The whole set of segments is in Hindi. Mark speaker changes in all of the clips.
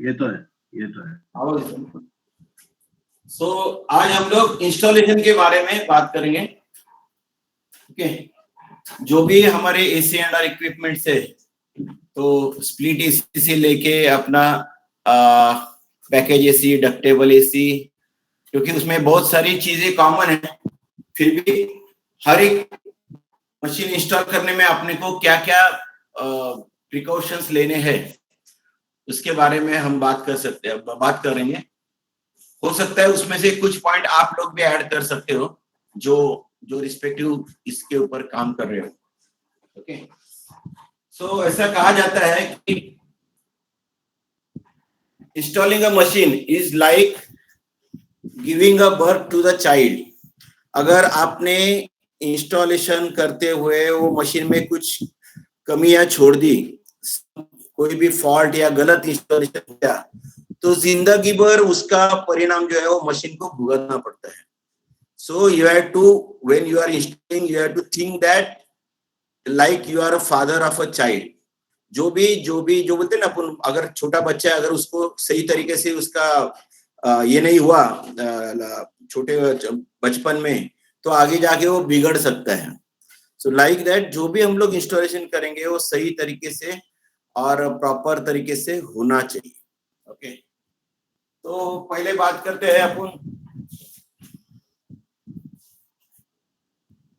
Speaker 1: ये तो है।
Speaker 2: सो आज हम लोग इंस्टॉलेशन के बारे में बात करेंगे। ओके, जो भी हमारे एसी एंड आर इक्विपमेंट्स है, तो स्प्लिट एसी से लेके अपना पैकेज एसी, डक्टेबल एसी, क्योंकि उसमें बहुत सारी चीजें कॉमन है, फिर भी हर एक मशीन इंस्टॉल करने में अपने को क्या क्या प्रिकॉशंस लेने हैं उसके बारे में हम बात करेंगे। हो सकता है उसमें से कुछ पॉइंट आप लोग भी ऐड कर सकते हो जो रिस्पेक्टिव इसके ऊपर काम कर रहे हो। ओके, सो ऐसा कहा जाता है कि installing a machine is like giving a birth to the child. अगर आपने इंस्टॉलेशन करते हुए वो मशीन में कुछ कमियां छोड़ दी, कोई भी फॉल्ट या गलत इंस्टॉलेशन किया, तो जिंदगी भर उसका परिणाम जो है वो मशीन को भुगतना पड़ता है। So you have to, when you are installing, you have to think that like you are a father of a child. जो बोलते हैं ना अपन, अगर छोटा बच्चा है, अगर उसको सही तरीके से उसका ये नहीं हुआ छोटे बचपन में, तो आगे जाके वो बिगड़ सकता है। सो लाइक दैट जो भी हम लोग इंस्टॉलेशन करेंगे वो सही तरीके से और प्रॉपर तरीके से होना चाहिए। ओके, तो पहले बात करते हैं अपन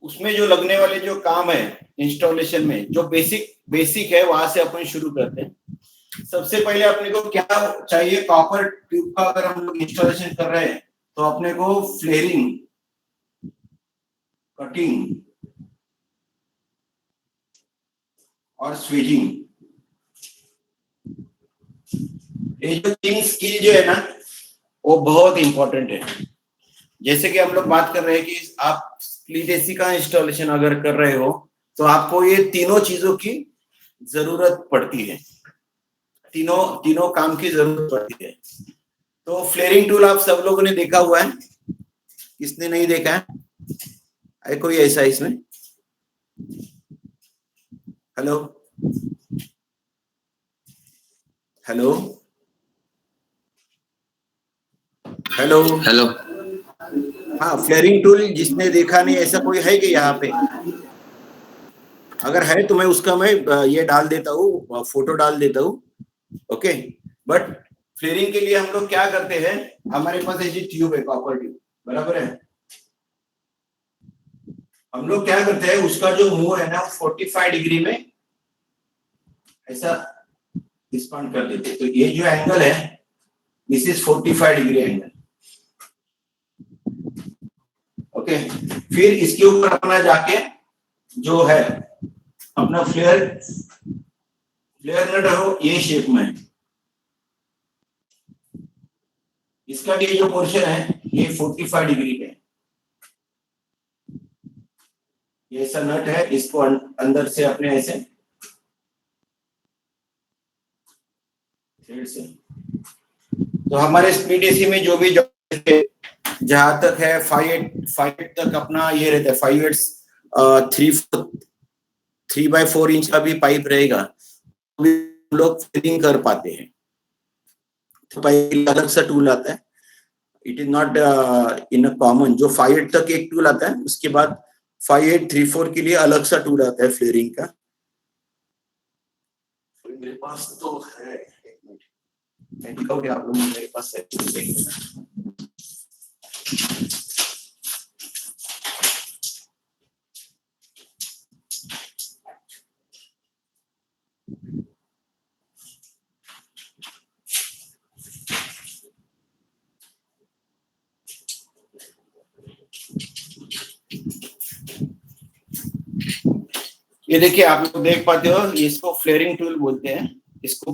Speaker 2: उसमें जो लगने वाले जो काम है इंस्टॉलेशन में, जो बेसिक है वहां से अपन शुरू करते हैं। सबसे पहले अपने को क्या चाहिए, कॉपर ट्यूब का अगर हम लोग इंस्टॉलेशन कर रहे हैं तो अपने को फ्लेयरिंग, कटिंग और स्विचिंग, ये जो 3 स्किल जो है ना वो बहुत इंपॉर्टेंट है। जैसे कि हम लोग बात कर रहे हैं कि आप स्प्लिट एसी का इंस्टॉलेशन अगर कर रहे हो तो आपको ये तीनों चीजों की जरूरत पड़ती है, तीनों काम की जरूरत पड़ती है। तो फ्लेयरिंग टूल आप सब लोगों ने देखा हुआ है, किसने नहीं देखा है कोई ऐसा इसमें? हेलो हेलो हेलो
Speaker 3: हेलो,
Speaker 2: हाँ, फ्लेयरिंग टूल जिसने देखा नहीं, ऐसा कोई है कि यहाँ पे? अगर है तो मैं उसका ये डाल देता हूँ, फोटो डाल देता हूँ। ओके, बट फ्लेयरिंग के लिए हम लोग क्या करते हैं, हमारे पास ऐसी ट्यूब है, कॉपर ट्यूब, बराबर है। हम लोग क्या करते हैं, उसका जो मुंह है ना 45 डिग्री में ऐसा एक्सपांड कर देते हैं। तो ये जो एंगल है, this is 45 degree angle. Okay, फिर इसके ऊपर अपना जाके जो है अपना फ्लेयर नट हो ये शेप में, इसका भी जो पोर्शन है ये 45 डिग्री पे, ये ऐसा नट है, इसको अंदर से अपने ऐसे से, तो हमारे स्प्लिट एसी में जो भी जहां तक है 5/8 तक अपना ये रहता है, 5/8 3/4 इंच का भी पाइप रहेगा, तो भी लोग फिटिंग कर पाते हैं। तो पाइप अलग सा टूल आता है, it is not in a common. जो 5/8 तक एक टूल आता है, उसके बाद 5/8 3/4 के लिए अलग सा टूल आता है फ्लेयरिंग का। मेरे पास तो है, एक मिनट मैं दिखाऊंगी आप लोगों को, मेरे पास है। ये देखिए, आप लोग देख पाते हो, इसको फ्लेयरिंग टूल बोलते हैं, इसको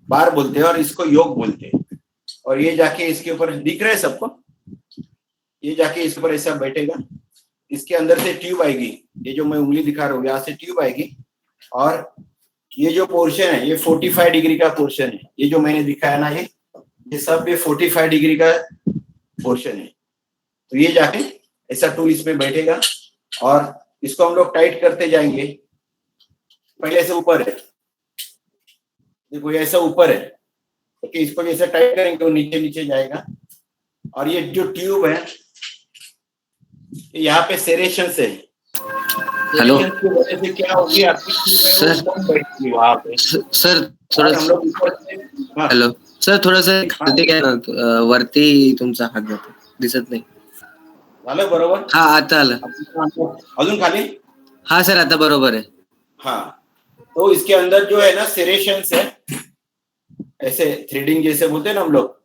Speaker 2: बार बोलते हैं और इसको योक बोलते हैं। और ये जाके इसके ऊपर दिख रहा है सबको, ये जाके इसके ऊपर ऐसा बैठेगा, इसके अंदर से ट्यूब आएगी, ये जो मैं उंगली दिखा रहा हूँ यहाँ से ट्यूब आएगी, और ये जो पोर्शन है ये 45 डिग्री का पोर्शन है, ये जो मैंने दिखाया ना, ये सब ये 45 डिग्री का पोर्शन है। तो ये जाके ऐसा टूल इसमें बैठेगा और इसको हम लोग टाइट करते जाएंगे। पहले से ऊपर है, देखो ये ऐसा ऊपर है, ओके, इसको जैसे टाइट करेंगे वो नीचे नीचे जाएगा। और ये जो ट्यूब है यहाँ पे सेरेशन है।
Speaker 1: हेलो
Speaker 2: की वजह से क्या होगी, आपकी ट्यूब है वो
Speaker 1: सर,
Speaker 2: कम बैठेगी वहां पे।
Speaker 1: सर थोडं,
Speaker 2: और हम लोग ऊपर से
Speaker 1: हॅलो सर, थोडंसं खाली घ्या ना, वरती तुमचा हात जातो, दिसत नाही.
Speaker 2: झालं बरोबर?
Speaker 1: हा आता आलं.
Speaker 2: अजून खाली?
Speaker 1: हा सर आता बरोबर आहे.
Speaker 2: हाँ, तो इसके अंदर जो है ना सेरेशंस है, ऐसे थ्रेडिंग जैसे बोलते हैं ना हम लोग,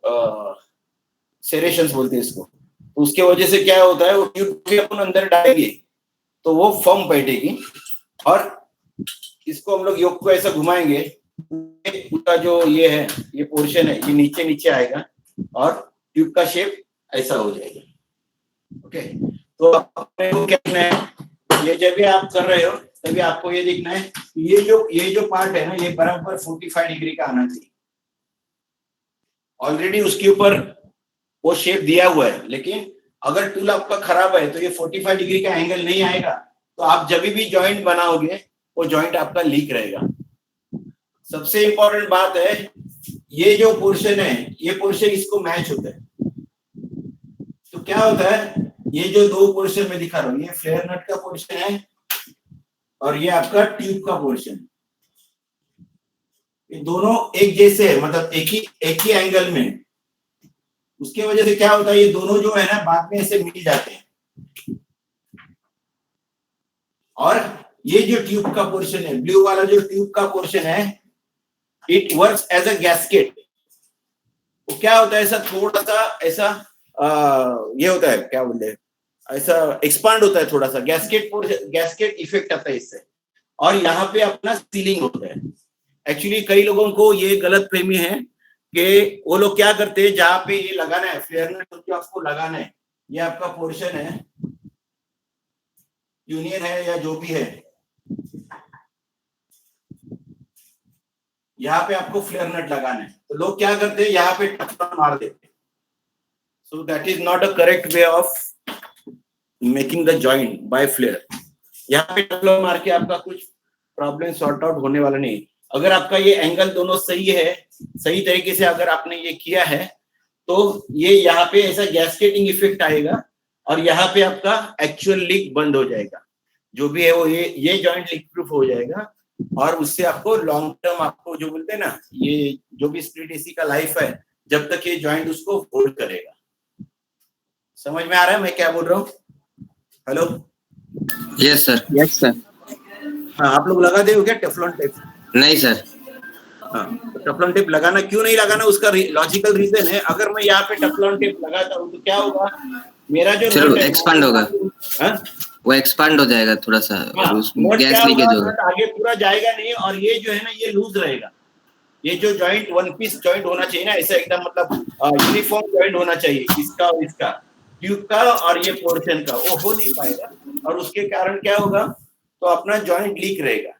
Speaker 2: सेरेशंस बोलते हैं इसको। तो उसके वजह से क्या होता है, वो ट्यूब के अपन अंदर डालेंगे तो वो फर्म बैठेगी, और इसको हम लोग योक को ऐसा घुमाएंगे, पूरा जो ये है, ये पोर्शन है, ये नीचे नीचे आएगा और ट्यूब का शेप ऐसा हो जाएगा। ओके, तो अपने को क्या करना है, ये जब भी आप कर रहे हो तभी आपको ये देखना है, ये जो पार्ट है ना, ये बराबर 45 डिग्री का आना चाहिए। ऑलरेडी उसके ऊपर वो शेप दिया हुआ है, लेकिन अगर टूल आपका खराब है तो ये 45 डिग्री का एंगल नहीं आएगा, तो आप जब भी जॉइंट बनाओगे वो जॉइंट आपका लीक रहेगा। सबसे इंपॉर्टेंट बात है, ये जो पोर्शन है, ये पोर्शन इसको मैच होता है। तो क्या होता है, ये जो दो पोर्शन में दिखा रहा हूं, ये फ्लेयर नट का पोर्शन है और ये आपका ट्यूब का पोर्शन। ये दोनों एक जैसे है, मतलब एक ही एंगल में। उसके वजह से क्या होता है, ये दोनों जो है ना बाद में ऐसे मिल जाते हैं। और ये जो ट्यूब का पोर्शन है, ब्लू वाला जो ट्यूब का पोर्शन है, it works as a gasket. वो क्या होता है, ऐसा थोड़ा सा ऐसा ये होता है, क्या बोलते हैं, ऐसा एक्सपांड होता है थोड़ा सा, गैस्केट इफेक्ट आता है इससे। और यहाँ पे अपना सीलिंग होता है। एक्चुअली कई लोगों को ये गलत फहमी है कि वो लोग क्या करते हैं, जहां पे ये लगाना है फ्लेयर नट जो आपको लगाना है, ये आपका पोर्शन है, यूनियन है या जो भी है, यहाँ पे आपको फ्लेयर नट लगाना है, तो लोग क्या करते हैं, यहाँ पे टफन मार देते हैं। So that is not a correct way of making the joint by flare. यहाँ पे टफन मार के आपका कुछ प्रॉब्लम सॉर्ट आउट होने वाला नहीं। अगर आपका ये एंगल दोनों सही है, सही तरीके से अगर आपने ये किया है, तो ये यहाँ पे ऐसा गैस्केटिंग इफेक्ट आएगा और यहाँ पे आपका एक्चुअल लीक बंद हो जाएगा। जो भी है वो ये जॉइंट लीक प्रूफ हो जाएगा, और उससे आपको लॉन्ग टर्म, आपको जो बोलते हैं ना, ये जो भी स्प्लिट एसी का लाइफ है, जब तक ये जॉइंट उसको होल्ड करेगा। समझ में आ रहा है मैं क्या बोल रहा हूँ? Hello,
Speaker 1: yes sir, yes sir.
Speaker 2: हाँ, आप लोग लगा दे हो क्या टेफ्लॉन टेप?
Speaker 1: नहीं सर.
Speaker 2: हाँ, तो टेफ्लॉन टेप लगाना क्यों नहीं लगाना, उसका लॉजिकल रीजन है। अगर मैं यहाँ पे टेफ्लॉन टेप लगाता हूँ तो क्या होगा, मेरा जो
Speaker 1: चलो
Speaker 2: नट है
Speaker 1: एक्सपांड होगा, वो एक्सपांड हो जाएगा थोड़ा सा, और उसमें गैस लीकेज होगा,
Speaker 2: आगे पूरा जाएगा नहीं, और ये जो है ना ये लूज रहेगा। ये जो जॉइंट वन पीस जॉइंट होना चाहिए ना, ऐसा एकदम मतलब यूनिफॉर्म जॉइंट होना चाहिए, इसका और इसका, ट्यूब का और ये पोर्शन का, वो हो नहीं पाएगा। और उसके कारण क्या होगा, तो अपना जॉइंट लीक रहेगा।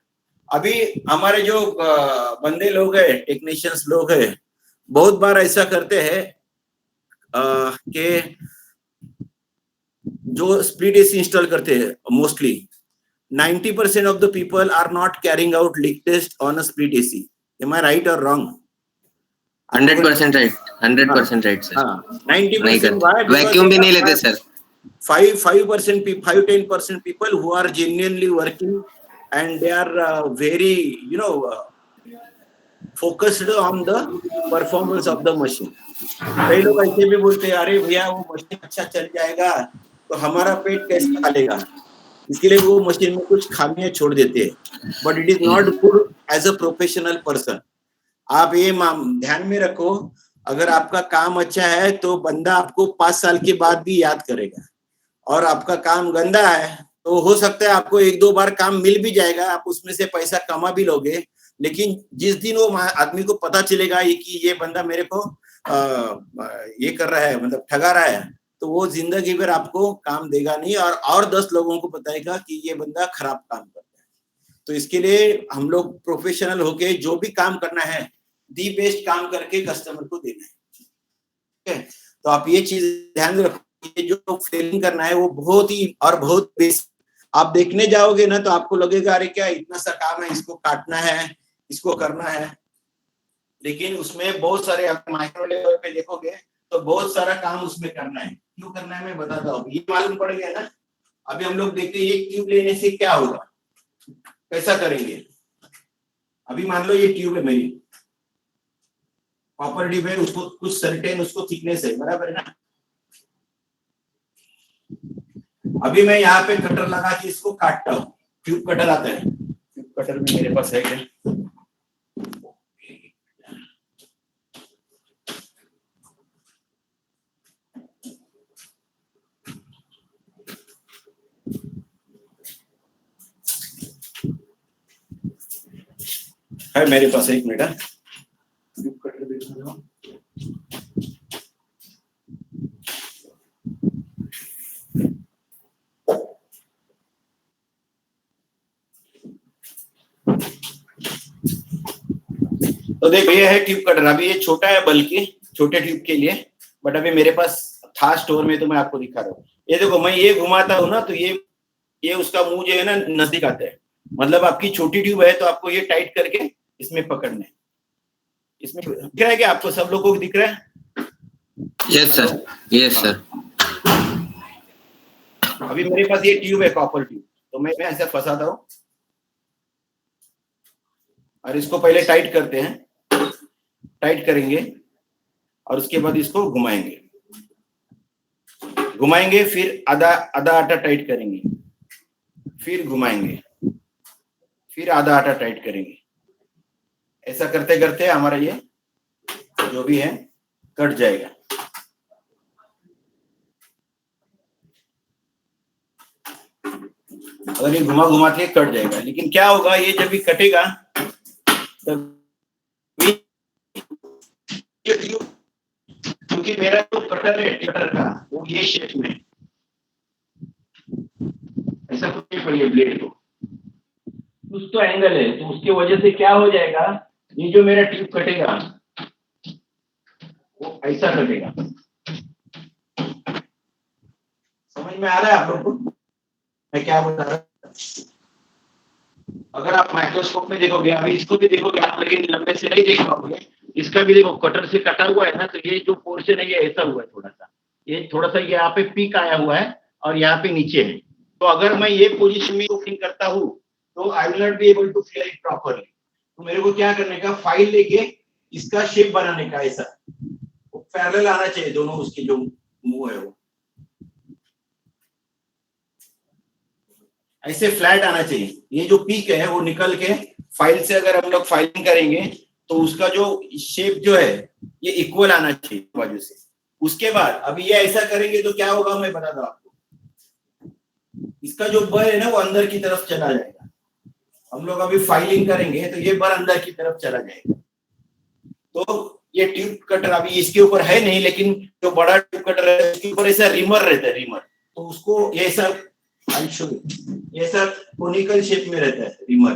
Speaker 2: अभी हमारे जो बंदे लोग हैं, टेक्नीशियंस लोग हैं, बहुत बार ऐसा करते हैं कि जो स्प्लिट एसी इंस्टॉल करते हैं, mostly 90% of the people are not carrying out leak test on a split AC. Am I right or wrong?
Speaker 1: 100% right, 100% right sir.
Speaker 2: 90% why?
Speaker 1: Vacuum भी नहीं लेते sir.
Speaker 2: 5-10% people who are genuinely working and they are very focused on the performance of the machine. कई लोग ऐसे भी बोलते हैं, अरे भैया वो मशीन अच्छा चल जाएगा तो हमारा पेट कैसे पालेगा, इसके लिए वो मशीन में कुछ खामियां छोड़ देते हैं। But it is not good as a professional person. आप ये ध्यान में रखो, अगर आपका काम अच्छा है तो बंदा आपको 5 साल के बाद भी याद करेगा, और आपका काम गंदा है तो हो सकता है आपको 1-2 बार काम मिल भी जाएगा, आप उसमें से पैसा कमा भी लोगे, लेकिन जिस दिन वो आदमी को पता चलेगा कि ये बंदा मेरे को ये कर रहा है, मतलब ठगा रहा है, तो वो जिंदगी भर आपको काम देगा नहीं, और 10 लोगों को बताएगा कि ये बंदा खराब काम करता है। तो इसके लिए हम लोग प्रोफेशनल होके जो भी काम करना है, दी बेस्ट काम करके कस्टमर को देना है। ठीक है, तो आप ये चीज ध्यान रखो, ये जो फ्लेयरिंग करना है वो बहुत ही और बहुत बेसिक। आप देखने जाओगे ना तो आपको लगेगा अरे क्या इतना सा काम है, इसको काटना है, इसको करना है। लेकिन उसमें बहुत सारे, आप माइक्रो लेवल पे देखोगे तो बहुत सारा काम उसमें करना है। क्यों करना है मैं बताता हूँ। ये मालूम पड़ गया ना। अभी हम लोग देखते हैं ये ट्यूब लेने से क्या होगा, कैसा करेंगे। अभी मान लो ये ट्यूब है मेरी, कॉपर ट्यूब है, उसको कुछ सर्टेन उसको थिकनेस है, बराबर है ना। अभी मैं यहाँ पे कटर लगा के इसको काटता हूँ, ट्यूब कटर आता है। ट्यूब कटर भी मेरे पास है क्या? है मेरे पास, एक मिनट। ट्यूब कटर देखा जाओ। तो देखो ये है ट्यूब कटर। अभी ये छोटा है बल्कि छोटे ट्यूब के लिए, बट अभी मेरे पास था स्टोर में, तो मैं आपको दिखा रहा हूँ। ये देखो मैं ये घुमाता हूँ ना, तो ये उसका मुंह जो है ना नजदीक आता है। मतलब आपकी छोटी ट्यूब है तो आपको ये टाइट करके इसमें पकड़ना है। इसमें दिख रहा है क्या आपको, सब लोगों को दिख रहा है?
Speaker 1: Yes sir, yes sir.
Speaker 2: अभी मेरे पास ये ट्यूब है, कॉपर ट्यूब, तो मैं ऐसे फंसाता हूँ और इसको पहले टाइट करते हैं, टाइट करेंगे और उसके बाद इसको घुमाएंगे, घुमाएंगे, फिर आधा आधा आटा टाइट करेंगे, फिर घुमाएंगे, फिर आधा आटा टाइट करेंगे। ऐसा करते करते हमारा ये जो भी है कट जाएगा। अगर ये घुमा घुमा के कट जाएगा, लेकिन क्या होगा, ये जब भी कटेगा तब क्योंकि मेरा जो कटर है कटर का वो ये शेप में, ऐसा कुछ नहीं पड़िए ब्लेड को, कुछ तो एंगल है, तो उसकी वजह से क्या हो जाएगा, ये जो मेरा ट्यूब कटेगा वो ऐसा कटेगा। समझ में आ रहा है आप लोग को मैं क्या बता रहा हूँ? अगर आप माइक्रोस्कोप में देखोगे, अभी इसको भी देखोगे आप, लेकिन लंबे से नहीं देख पाओगे। इसका भी देखो कटर से कटा हुआ है ना, तो ये जो पोर्शन है ये ऐसा हुआ है, थोड़ा सा यहाँ पे पीक आया हुआ है और यहाँ पे नीचे है। तो अगर मैं ये पोजीशन में फिल करता हूँ तो I will not be able to fill it properly. तो मेरे को क्या करने का, फाइल लेके इसका शेप बनाने का, ऐसा पैरेलल आना चाहिए दोनों, उसके जो मुंह है वो ऐसे फ्लैट आना चाहिए। ये जो पीक है वो निकल के फाइल से अगर हम लोग फाइलिंग करेंगे तो उसका जो शेप जो है ये इक्वल आना चाहिए बाजू से। उसके बाद अभी ये ऐसा करेंगे तो क्या होगा मैं बताता हूँ आपको। इसका जो बर है ना वो अंदर की तरफ चला जाएगा। हम लोग अभी फाइलिंग करेंगे तो ये बर अंदर की तरफ चला जाएगा। तो ये ट्यूब कटर अभी इसके ऊपर है नहीं, लेकिन जो बड़ा ट्यूब कटर है उसके ऊपर ऐसा रिमर रहता है, रिमर। तो उसको ये ऐसा कोनिकल शेप में रहता है रिमर।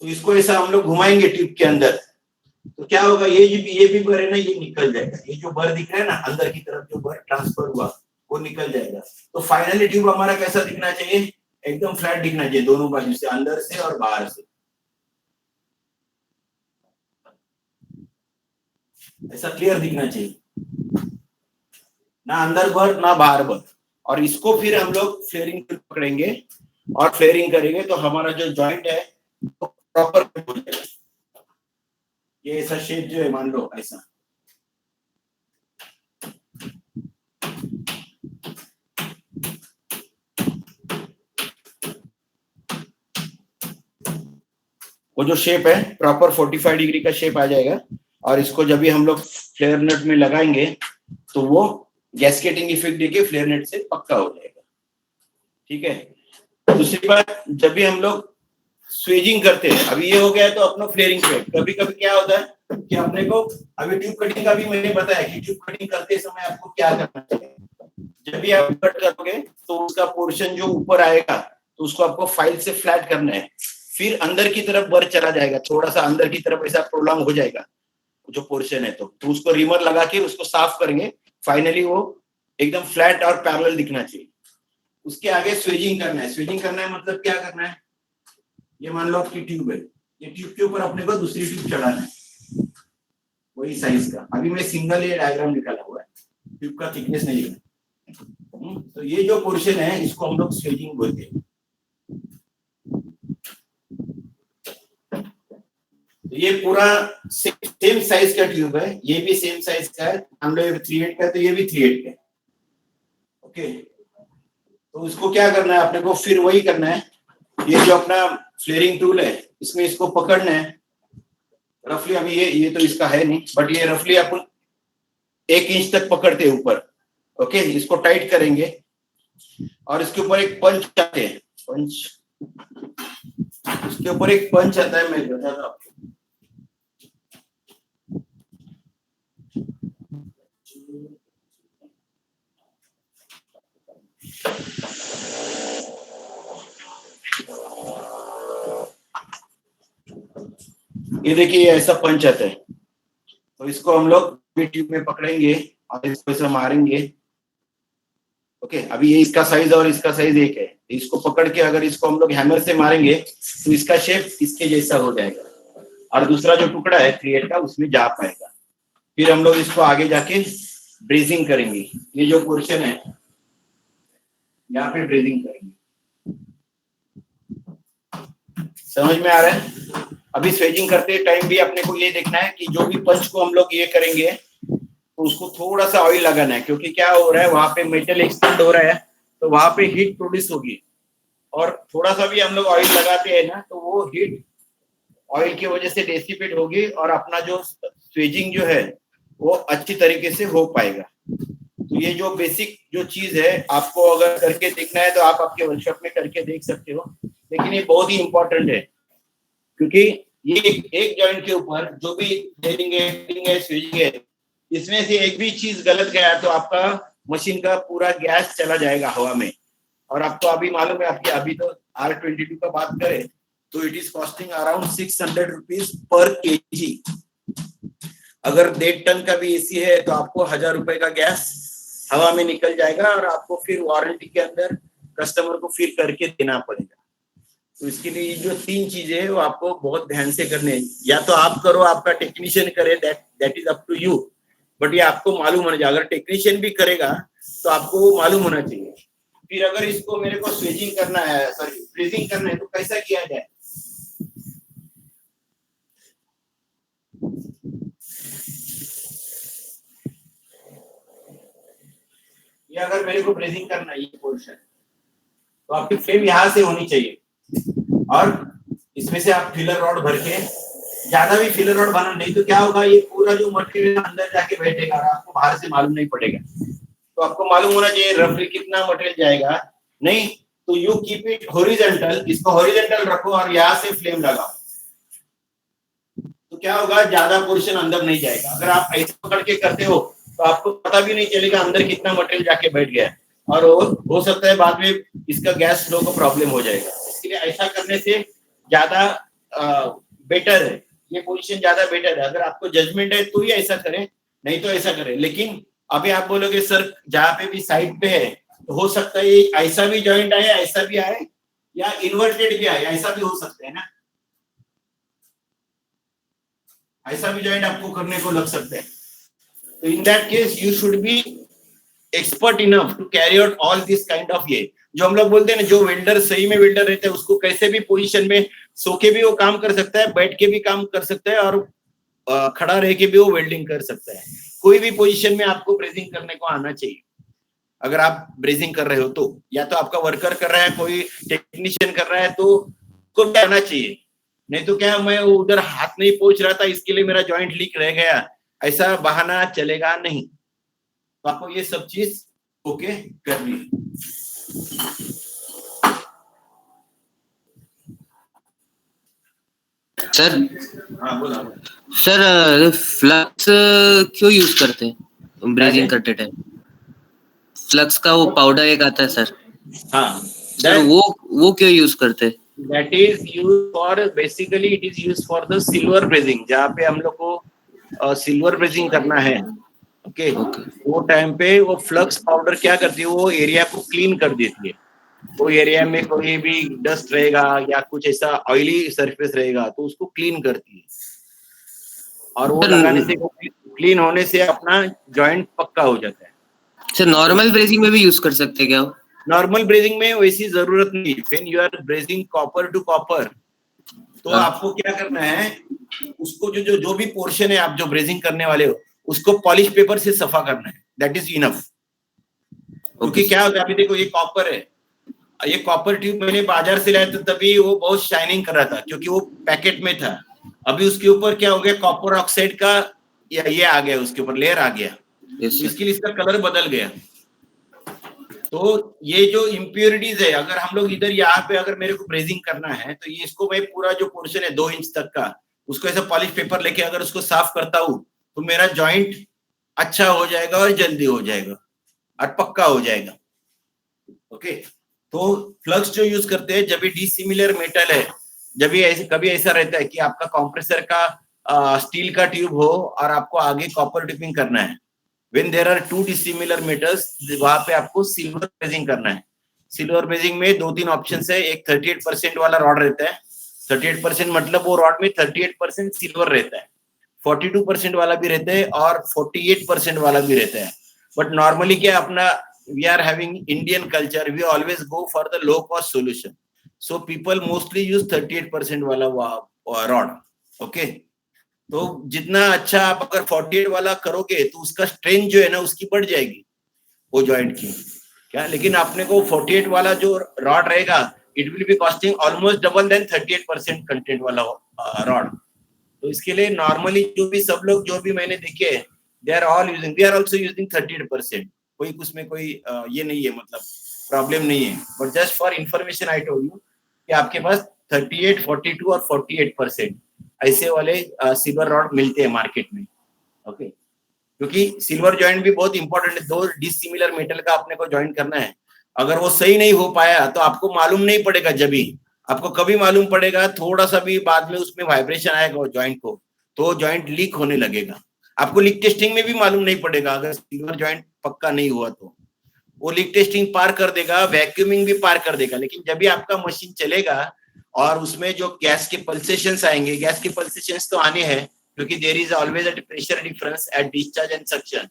Speaker 2: तो इसको ऐसा हम लोग घुमाएंगे ट्यूब के अंदर, तो क्या होगा, ये भी बर है ना, ये निकल जाएगा। ये जो बर दिख रहा है ना अंदर की तरफ, जो बर ट्रांसफर हुआ वो निकल जाएगा। तो फाइनली ट्यूब हमारा कैसा दिखना चाहिए, एकदम फ्लैट दिखना चाहिए दोनों बाजू से, अंदर से और बाहर से। ऐसा क्लियर दिखना चाहिए, ना अंदर बर ना बाहर बर। और इसको फिर हम लोग फ्लेयरिंग पकड़ेंगे और फ्लेयरिंग करेंगे तो हमारा जो जॉइंट है वो प्रॉपर हो जाएगा। ये ऐसा शेप जो है मान लो ऐसा, वो जो शेप है प्रॉपर 45 डिग्री का शेप आ जाएगा। और इसको जब भी हम लोग फ्लेयर नट में लगाएंगे तो वो गैस्केटिंग इफेक्ट देके फ्लेयर नट से पक्का हो जाएगा। ठीक है। दूसरी बात, जब भी हम लोग स्वेजिंग करते हैं, अभी ये हो गया तो अपना फ्लेयरिंग पे, कभी कभी क्या होता है कि अपने को, अभी ट्यूब कटिंग का भी मैंने बताया कि ट्यूब कटिंग करते समय आपको क्या करना चाहिए। जब भी आप कट करोगे तो उसका पोर्शन जो ऊपर आएगा तो उसको आपको फाइल से फ्लैट करना है। फिर अंदर की तरफ बर चला जाएगा, थोड़ा सा अंदर की तरफ ऐसा प्रोलॉन्ग हो जाएगा जो पोर्शन है, तो उसको रिमर लगा के उसको साफ करेंगे। फाइनली वो एकदम फ्लैट और पैरेलल दिखना चाहिए। उसके आगे स्वेजिंग करना है। स्वेजिंग करना है मतलब क्या करना है, ये मान लो आपकी ट्यूब है, ये ट्यूब के ऊपर अपने को दूसरी ट्यूब चढ़ाना है वही साइज का। अभी मैं सिंगल ये डायग्राम निकाला हुआ है, ट्यूब का थिकनेस नहीं है। तो ये जो पोर्शन है इसको हम लोग स्वेजिंग बोलते हैं। तो ये पूरा सेम साइज का ट्यूब है, ये भी सेम साइज का है, हम लोग 3/8 का है तो ये भी 3/8 का है। ओके, तो इसको क्या करना है अपने को, फिर वही करना है, ये जो अपना फ्लेयरिंग टूल है इसमें इसको पकड़ना है रफली। अभी ये तो इसका है नहीं, बट ये रफली अपन 1 इंच तक पकड़ते हैं ऊपर। ओके, इसको टाइट करेंगे और इसके ऊपर एक पंच आते हैं, पंच, इसके ऊपर एक पंच आता है, मैं बताता हूं आपको। ये देखिए ऐसा पंच आता है, तो इसको हम लोग ट्यूब में पकड़ेंगे और इसको ऐसा मारेंगे। ओके, अभी ये इसका साइज और इसका साइज एक है, इसको पकड़ के अगर इसको हम लोग हैमर से मारेंगे तो इसका शेप इसके जैसा हो जाएगा और दूसरा जो टुकड़ा है 3/8 का उसमें जा पाएगा। फिर हम लोग इसको आगे जाके ब्रेजिंग करेंगे। ये जो पोर्शन है यहाँ पे ब्रेजिंग करेंगे। समझ में आ रहा है? अभी स्वेजिंग करते टाइम भी अपने को ये देखना है कि जो भी पंच को हम लोग ये करेंगे तो उसको थोड़ा सा ऑयल लगाना है, क्योंकि क्या हो रहा है वहां पे मेटल एक्सपेंड हो रहा है तो वहां पे हीट प्रोड्यूस होगी, और थोड़ा सा भी हम लोग ऑयल लगाते हैं ना तो वो हीट ऑयल की वजह से डेसिपेट होगी और अपना जो स्वेजिंग जो है वो अच्छी तरीके से हो पाएगा। तो ये जो बेसिक जो चीज है आपको अगर करके देखना है तो आप आपके वर्कशॉप में करके देख सकते हो, लेकिन ये बहुत ही इंपॉर्टेंट है, क्योंकि ये एक जॉइंट के ऊपर जो भी टेलिंग है स्वेजिंग है, इसमें से एक भी चीज गलत गया तो आपका मशीन का पूरा गैस चला जाएगा हवा में। और आपको अभी मालूम है, आपकी अभी तो R22 का बात करें तो it is costing around 600 rupees per kg। अगर 1.5 टन का भी एसी है तो आपको 1000 रुपए का गैस हवा में निकल जाएगा और आपको फिर वारंटी के अंदर कस्टमर को फिर करके देना पड़ेगा। तो इसके लिए जो 3 चीजें है वो आपको बहुत ध्यान से करने हैं, या तो आप करो, आपका टेक्नीशियन करे, that is up to you, but ये आपको मालूम होना चाहिए। अगर टेक्नीशियन भी करेगा तो आपको वो मालूम होना चाहिए। फिर अगर इसको मेरे को स्वेजिंग करना है, सॉरी ब्रेजिंग करना है, तो कैसा किया जाए। ये अगर मेरे को ब्रेजिंग करना है ये पोर्शन, तो आपकी फ्लेम यहाँ से होनी चाहिए और इसमें से आप फिलर रॉड भर के, ज्यादा भी फिलर रॉड बना नहीं तो क्या होगा, ये पूरा जो मटेरियल अंदर जाके बैठेगा और आपको बाहर से मालूम नहीं पड़ेगा। तो आपको मालूम होना चाहिए रफली कितना मटेरियल जाएगा। नहीं तो यू कीप इट हॉरिजॉन्टल, इसको हॉरिजॉन्टल रखो और यहाँ से फ्लेम लगाओ, तो क्या होगा, ज्यादा पोर्शन अंदर नहीं जाएगा। अगर आप ऐसे पकड़ के करते हो तो आपको पता भी नहीं चलेगा अंदर कितना मटेरियल जाके बैठ गया है, और हो सकता है बाद में इसका गैस फ्लो को प्रॉब्लम हो जाएगा। इसलिए ऐसा करने से ज्यादा बेटर है, ये पोजीशन ज्यादा बेटर है। अगर आपको जजमेंट है तो ही ऐसा करें, नहीं तो ऐसा करें। लेकिन अभी आप बोलोगे सर जहाँ पे भी साइड पे है तो हो सकता है ऐसा भी जॉइंट आए, ऐसा भी आए, या इन्वर्टेड भी आए, ऐसा भी हो सकता है ना, ऐसा भी जॉइंट आपको करने को लग सकता है। तो in that case you should be expert enough to carry out all this kind of, ये जो हम लोग बोलते हैं ना, जो वेल्डर सही में वेल्डर रहता है उसको कैसे भी पोजीशन में सो के भी वो काम कर सकता है, बैठ के भी काम कर सकता है, और खड़ा रह के भी वो वेल्डिंग कर सकता है। कोई भी पोजीशन में आपको ब्रेजिंग करने को आना चाहिए। अगर आप ब्रेजिंग कर रहे हो तो या तो आपका वर्कर कर रहा है, कोई टेक्नीशियन कर रहा है तो उसको आना चाहिए। नहीं तो क्या, मैं उधर हाथ नहीं पहुंच रहा था इसके लिए मेरा जॉइंट लीक रह गया, ऐसा बहाना चलेगा नहीं। तो आपको ये सब चीज ओके करनी है।
Speaker 1: सर
Speaker 2: हाँ बोला
Speaker 1: सर, फ्लक्स क्यों यूज करते हैं ब्रेजिंग करते टाइम? फ्लक्स का वो पाउडर एक आता है सर,
Speaker 2: हाँ
Speaker 1: सर वो क्यों यूज करते हैं?
Speaker 2: that is used for, basically it is used for the silver brazing, जहाँ पे हम लोग को सिल्वर ब्रेजिंग करना है। ओके, वो टाइम पे वो फ्लक्स पाउडर क्या करती है, वो एरिया को क्लीन कर देती है। कोई एरिया में कोई भी डस्ट रहेगा या कुछ ऐसा ऑयली सरफेस रहेगा तो उसको क्लीन करती है, और वो
Speaker 1: सर
Speaker 2: लगाने से क्लीन होने से अपना जॉइंट पक्का हो जाता है।
Speaker 1: सर नॉर्मल ब्रेजिंग में भी यूज कर सकते हैं क्या वो?
Speaker 2: नॉर्मल ब्रेजिंग में वैसी जरूरत नहीं। When you are brazing copper to copper, तो
Speaker 1: हाँ।
Speaker 2: आपको क्या करना है, उसको जो भी पोर्शन है आप जो ब्रेजिंग करने वाले हो उसको पॉलिश पेपर से सफा करना है, दैट इज इनफ। क्योंकि क्या होता है, अभी देखो ये कॉपर है, ये कॉपर ट्यूब मैंने बाजार से लाया तो तभी वो बहुत शाइनिंग कर रहा था क्योंकि वो पैकेट में था। अभी उसके ऊपर क्या हो गया, कॉपर ऑक्साइड का ये आ गया, उसके ऊपर लेयर आ गया,
Speaker 1: यस
Speaker 2: तो
Speaker 1: सर।
Speaker 2: इसके लिए इसका कलर बदल गया। तो ये जो इम्प्योरिटीज है, अगर हम लोग इधर यहाँ पे अगर मेरे को ब्रेजिंग करना है तो ये इसको मैं पूरा जो पोर्शन है 2 इंच तक का, उसको ऐसा पॉलिश पेपर लेके अगर उसको साफ करता हूँ तो मेरा जॉइंट अच्छा हो जाएगा और जल्दी हो जाएगा और पक्का हो जाएगा। ओके, तो फ्लक्स जो यूज करते हैं जब भी डिसिमिलर मेटल है, जब भी ऐसे कभी ऐसा रहता है कि आपका कंप्रेसर का स्टील का ट्यूब हो और आपको आगे कॉपर टिपिंग करना है, when there are two dissimilar metals, वहां पे आपको सिल्वर ब्रेजिंग करना है। सिल्वर ब्रेजिंग में 2-3 ऑप्शन है, एक 38% वाला रॉड रहता है, 38% मतलब वो रॉड में 38% सिल्वर रहता है, 42% वाला भी रहता है और 48% वाला भी रहता है। बट नॉर्मली क्या अपना we are having Indian culture, we always go for the low cost solution, so people mostly use 38% वाला रॉड। ओके, तो जितना अच्छा आप अगर 48 वाला करोगे तो उसका स्ट्रेंथ जो है ना उसकी बढ़ जाएगी वो जॉइंट की क्या, लेकिन आपने को 48 वाला जो रॉड रहेगा it will be costing almost double then 38% content वाला रॉड। तो इसके लिए नॉर्मली जो भी सब लोग जो भी मैंने देखे they are all using, we are also using 38%। कोई उसमें कोई ये नहीं है, मतलब प्रॉब्लम नहीं है, but just for information I told you कि आपके पास 38, 42 और 48% ऐसे वाले सिल्वर रॉड मिलते हैं मार्केट में। ओके, क्योंकि सिल्वर जॉइंट भी बहुत इंपॉर्टेंट है, 2 डिसिमिलर मेटल का आपने को जॉइंट करना है, अगर वो सही नहीं हो पाया तो आपको मालूम नहीं पड़ेगा, जब भी आपको कभी मालूम पड़ेगा थोड़ा सा भी बाद में उसमें वाइब्रेशन आएगा जॉइंट को तो जॉइंट लीक होने लगेगा। आपको लीक टेस्टिंग में भी मालूम नहीं पड़ेगा अगर सिल्वर जॉइंट पक्का नहीं हुआ तो वो लीक टेस्टिंग पार कर देगा, वैक्यूमिंग भी पार कर देगा, लेकिन जब भी आपका मशीन चलेगा और उसमें जो गैस के पल्सेशंस आएंगे, गैस के पल्सेशंस तो आने हैं क्योंकि there is always a pressure difference at discharge and suction,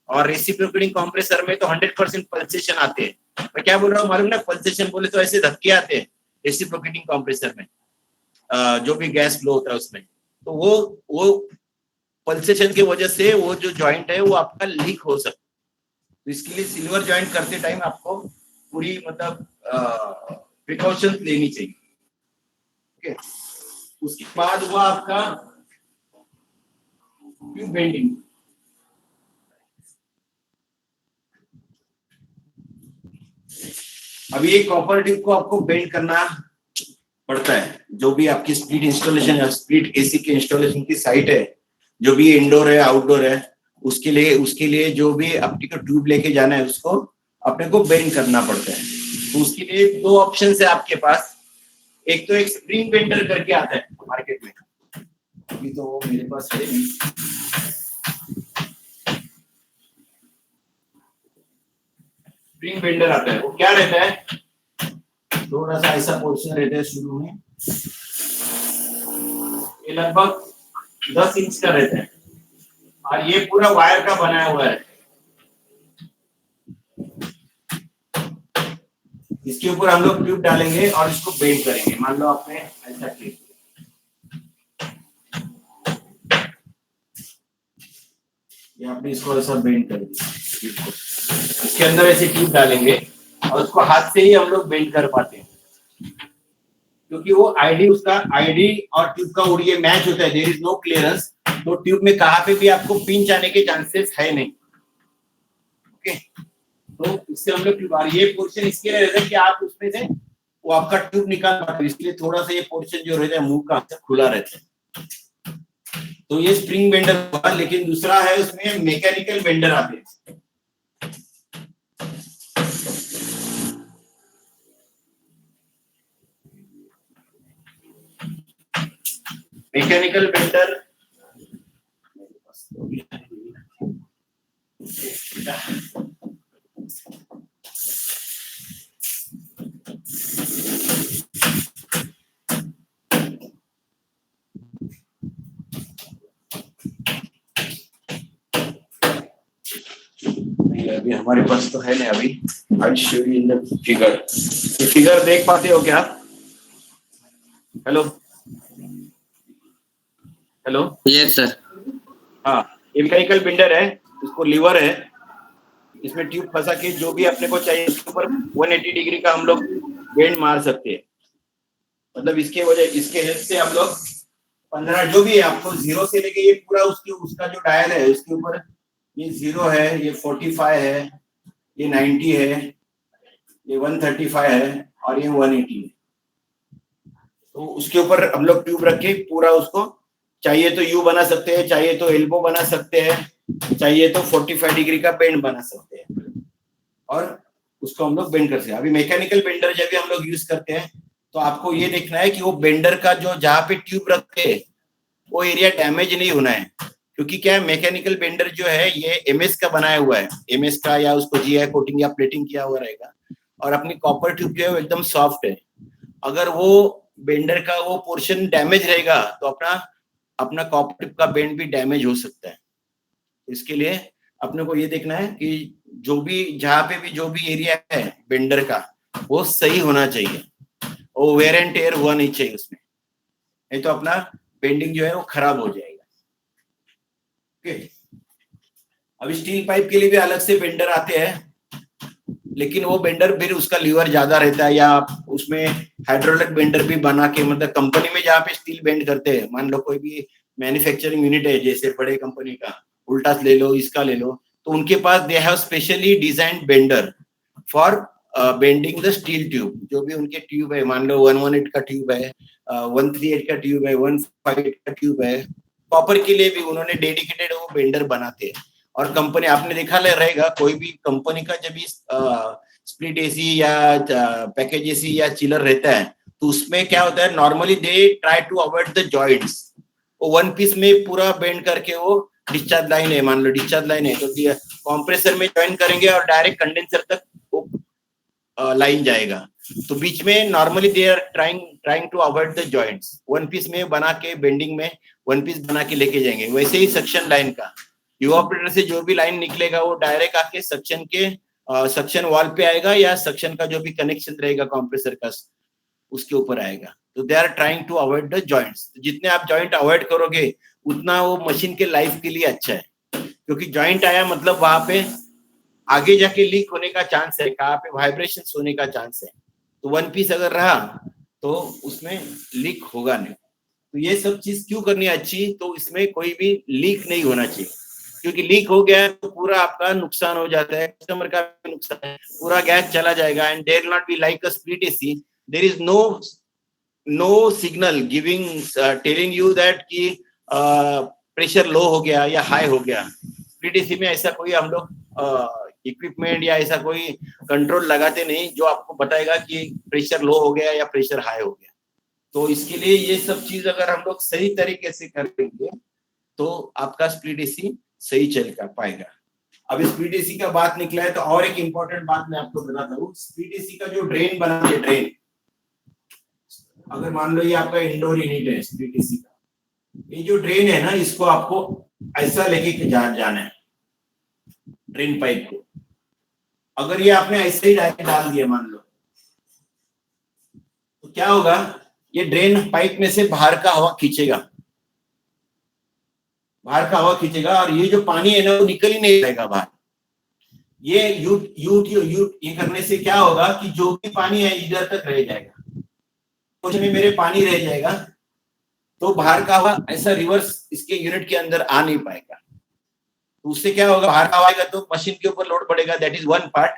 Speaker 2: और रेसिप्रोकेटिंग कंप्रेसर में तो 100% पल्सेशन आते हैं। मैं क्या बोल रहा हूँ मालूम ना, पल्सेशन बोले तो ऐसे धक्के आते हैं रेसिप्रोकेटिंग कंप्रेसर में, जो भी गैस फ्लो होता है उसमें, तो वो पल्सेशन की वजह से वो जो जॉइंट है वो आपका लीक हो सकता है। तो इसके लिए सिल्वर जॉइंट करते टाइम आपको पूरी मतलब प्रिकॉशंस लेनी चाहिए। ओके, उसके बाद हुआ आपका ट्यूब बेंडिंग। अभी एक कॉपर ट्यूब को आपको बेंड करना पड़ता है, जो भी आपकी स्प्लिट इंस्टॉलेशन है, स्प्लिट एसी के इंस्टॉलेशन की साइट है, जो भी इंडोर है आउटडोर है, उसके लिए जो भी अपने को ट्यूब लेके जाना है उसको अपने को बेंड करना पड़ता है। तो उसके लिए 2 ऑप्शन है आपके पास, एक तो एक स्प्रिंग बेंडर करके आता है मार्केट में, अभी तो वो मेरे पास है नहीं। स्प्रिंग बेंडर आता है, वो क्या रहता है, थोड़ा सा ऐसा पोर्शन रहता है शुरू में, ये लगभग 10 इंच का रहता है और ये पूरा वायर का बनाया हुआ है। इसके ऊपर हम लोग ट्यूब डालेंगे और इसको बेंड करेंगे। मान लो आपने ऐसा किया, ये आपने इसको ऐसा बेंड कर दिया, इसके अंदर ऐसे ट्यूब डालेंगे और उसको हाथ से ही हम लोग बेंड कर पाते हैं, क्योंकि वो आईडी उसका आईडी और ट्यूब का उड़िए मैच होता है, देयर इज नो क्लियरेंस, तो ट्यूब में कहां पे भी आपको पिंच आने के चांसेस है नहीं। ओके, तो इससे हम लोग ट्यूब, ये पोर्शन इसके लिए रहता है कि आप उसमें से वो आपका ट्यूब निकाल पाते, इसलिए थोड़ा सा ये पोर्शन जो रहता है मुंह का खुला रहता है। तो ये स्प्रिंग बेंडर हुआ, लेकिन दूसरा है उसमें मैकेनिकल बेंडर आते हैं। मैकेनिकल बेंडर चलिए अभी हमारे पास तो है नहीं अभी। I show you in the figure. Figure देख पाते हो क्या? Hello hello.
Speaker 1: Yes sir.
Speaker 2: हाँ, ये मैकेनिकल बेंडर है, इसको लीवर है, इसमें ट्यूब फंसा के जो भी अपने को चाहिए इसके ऊपर 180 डिग्री का हम लोग बेंड मार सकते हैं। मतलब इसके वजह इसके हेल्प से हम लोग 15 जो भी है आपको जीरो से लेके ये पूरा उसकी उसका जो डायल है उसके ऊपर ये 0 है, ये 45 है, ये 90 है, ये 135 है और ये 180 है। तो उसके ऊपर हम लोग ट्यूब रख के पूरा उसको चाहिए तो यू बना सकते हैं, चाहिए तो एल्बो बना सकते हैं, चाहिए तो 45 डिग्री का बेंड बना सकते हैं और उसको हम लोग बेंड कर सकते हैं। अभी मैकेनिकल बेंडर जब भी हम लोग यूज करते हैं तो आपको ये देखना है कि वो बेंडर का जो जहाँ पे ट्यूब रखते हैं वो एरिया डैमेज नहीं होना है, क्योंकि क्या है मैकेनिकल बेंडर जो है ये एमएस का बनाया हुआ है, एमएस का या उसको जीआई कोटिंग या प्लेटिंग किया हुआ रहेगा और अपनी कॉपर ट्यूब जो है वो एकदम सॉफ्ट है। अगर वो बेंडर का वो पोर्शन डैमेज रहेगा तो अपना अपना कॉपर ट्यूब का बेंड भी डैमेज हो सकता है। इसके लिए अपने को ये देखना है कि जो भी जहाँ पे भी जो भी एरिया है बेंडर का वो सही होना चाहिए, वो वेयर एंड टेयर हुआ नहीं चाहिए उसमें, नहीं तो अपना बेंडिंग जो है वो खराब हो जाएगा। ओके, अभी स्टील पाइप के लिए भी अलग से बेंडर आते हैं, लेकिन वो बेंडर फिर उसका लीवर ज्यादा रहता है, या आप उसमें हाइड्रोलिक बेंडर भी बना के मतलब कंपनी में जहाँ पे स्टील बेंड करते हैं, मान लो कोई भी मैन्युफैक्चरिंग यूनिट है जैसे बड़े कंपनी का उल्टास ले लो इसका ले लो, तो उनके पास they have specially design bender for bending the steel tube. जो भी उनके ट्यूब है, मान लो 118 का ट्यूब है, 138 का ट्यूब है, 158 का ट्यूब है, कॉपर के लिए भी उन्होंने डेडिकेटेड वो बेंडर बनाते हैं। और कंपनी आपने देखा रहेगा कोई भी कंपनी का जब भी स्प्लिट एसी या पैकेज एसी या चिलर रहता है तो उसमें क्या होता है, normally they try to avoid the joints. वो वन पीस में पूरा बेंड करके वो डिस्चार्ज लाइन है, मान लो डिस्चार्ज लाइन है तो कंप्रेसर में ज्वाइन करेंगे और डायरेक्ट कंडेंसर तक वो लाइन जाएगा। तो बीच में normally they are trying to avoid the joints, one piece में बना के बेंडिंग में वन पीस बना के लेके जाएंगे। वैसे ही सक्शन लाइन का इवापोरेटर से जो भी लाइन निकलेगा वो डायरेक्ट आके सक्शन के सक्शन वाल पे आएगा या सक्शन का जो भी कनेक्शन रहेगा कंप्रेसर का उसके ऊपर आएगा। तो they are trying to avoid the joints. जितने आप जॉइंट अवॉइड करोगे उतना वो मशीन के लाइफ के लिए अच्छा है, क्योंकि जॉइंट आया मतलब वहां पे आगे जाके लीक होने का चांस है, कहाँ पे वाइब्रेशन होने का चांस है। तो वन पीस अगर रहा तो उसमें लीक होगा नहीं। तो ये सब चीज क्यों करनी है अच्छी, तो इसमें कोई भी लीक नहीं होना चाहिए, क्योंकि लीक हो गया तो पूरा आपका नुकसान हो जाता है, कस्टमर का भी नुकसान है, पूरा गैस चला जाएगा। And there not be like a split AC, there is no signal giving telling you that कि प्रेशर लो हो गया या हाई हो गया। स्प्लिट एसी में ऐसा कोई हम लोग इक्विपमेंट या ऐसा कोई कंट्रोल लगाते नहीं जो आपको बताएगा कि प्रेशर लो हो गया या प्रेशर हाई हो गया। तो इसके लिए ये सब चीज अगर हम लोग सही तरीके से करेंगे तो आपका स्प्लिट एसी सही चल पाएगा। अब स्प्लिट एसी का बात निकला है तो और एक इंपॉर्टेंट बात मैं आपको बताता हूँ। स्प्लिट एसी का जो ड्रेन बना है, ड्रेन अगर मान लो ये आपका इंडोर यूनिट है स्प्लिट एसी का, ये जो ड्रेन है ना इसको आपको ऐसा लेके जाना है ड्रेन पाइप को। अगर ये आपने ऐसे ही डायरेक्ट डाल दिया मान लो तो क्या होगा, ये ड्रेन पाइप में से बाहर का हवा खींचेगा, बाहर का हवा खींचेगा और ये जो पानी है ना वो निकल ही नहीं रहेगा बाहर। ये ये करने से क्या होगा कि जो भी पानी है इधर तक रह जाएगा, कुछ में मेरे पानी रह जाएगा, तो बाहर का हवा ऐसा रिवर्स इसके यूनिट के अंदर आ नहीं पाएगा। तो उससे क्या होगा, बाहर का हवा आएगा तो मशीन के ऊपर लोड पड़ेगा, that is one part.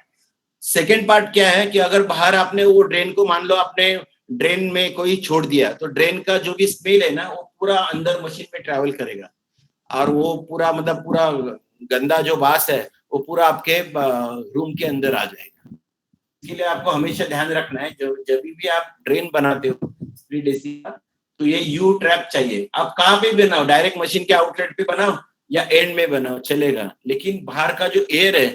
Speaker 2: Second part क्या है कि अगर बाहर आपने वो ड्रेन को मान लो आपने ड्रेन में कोई छोड़ दिया तो ड्रेन का जो भी स्मेल है ना वो पूरा अंदर मशीन में ट्रेवल करेगा और वो पूरा मतलब पूरा गंदा जो बास है वो पूरा आपके रूम के अंदर आ जाएगा। इसके लिए आपको हमेशा ध्यान रखना है जब भी आप ड्रेन बनाते हो स्प्लिट एसी का तो ये यू ट्रैप चाहिए। आप कहाँ पे बनाओ, डायरेक्ट मशीन के आउटलेट पे बनाओ या एंड में बनाओ चलेगा, लेकिन बाहर का जो एयर है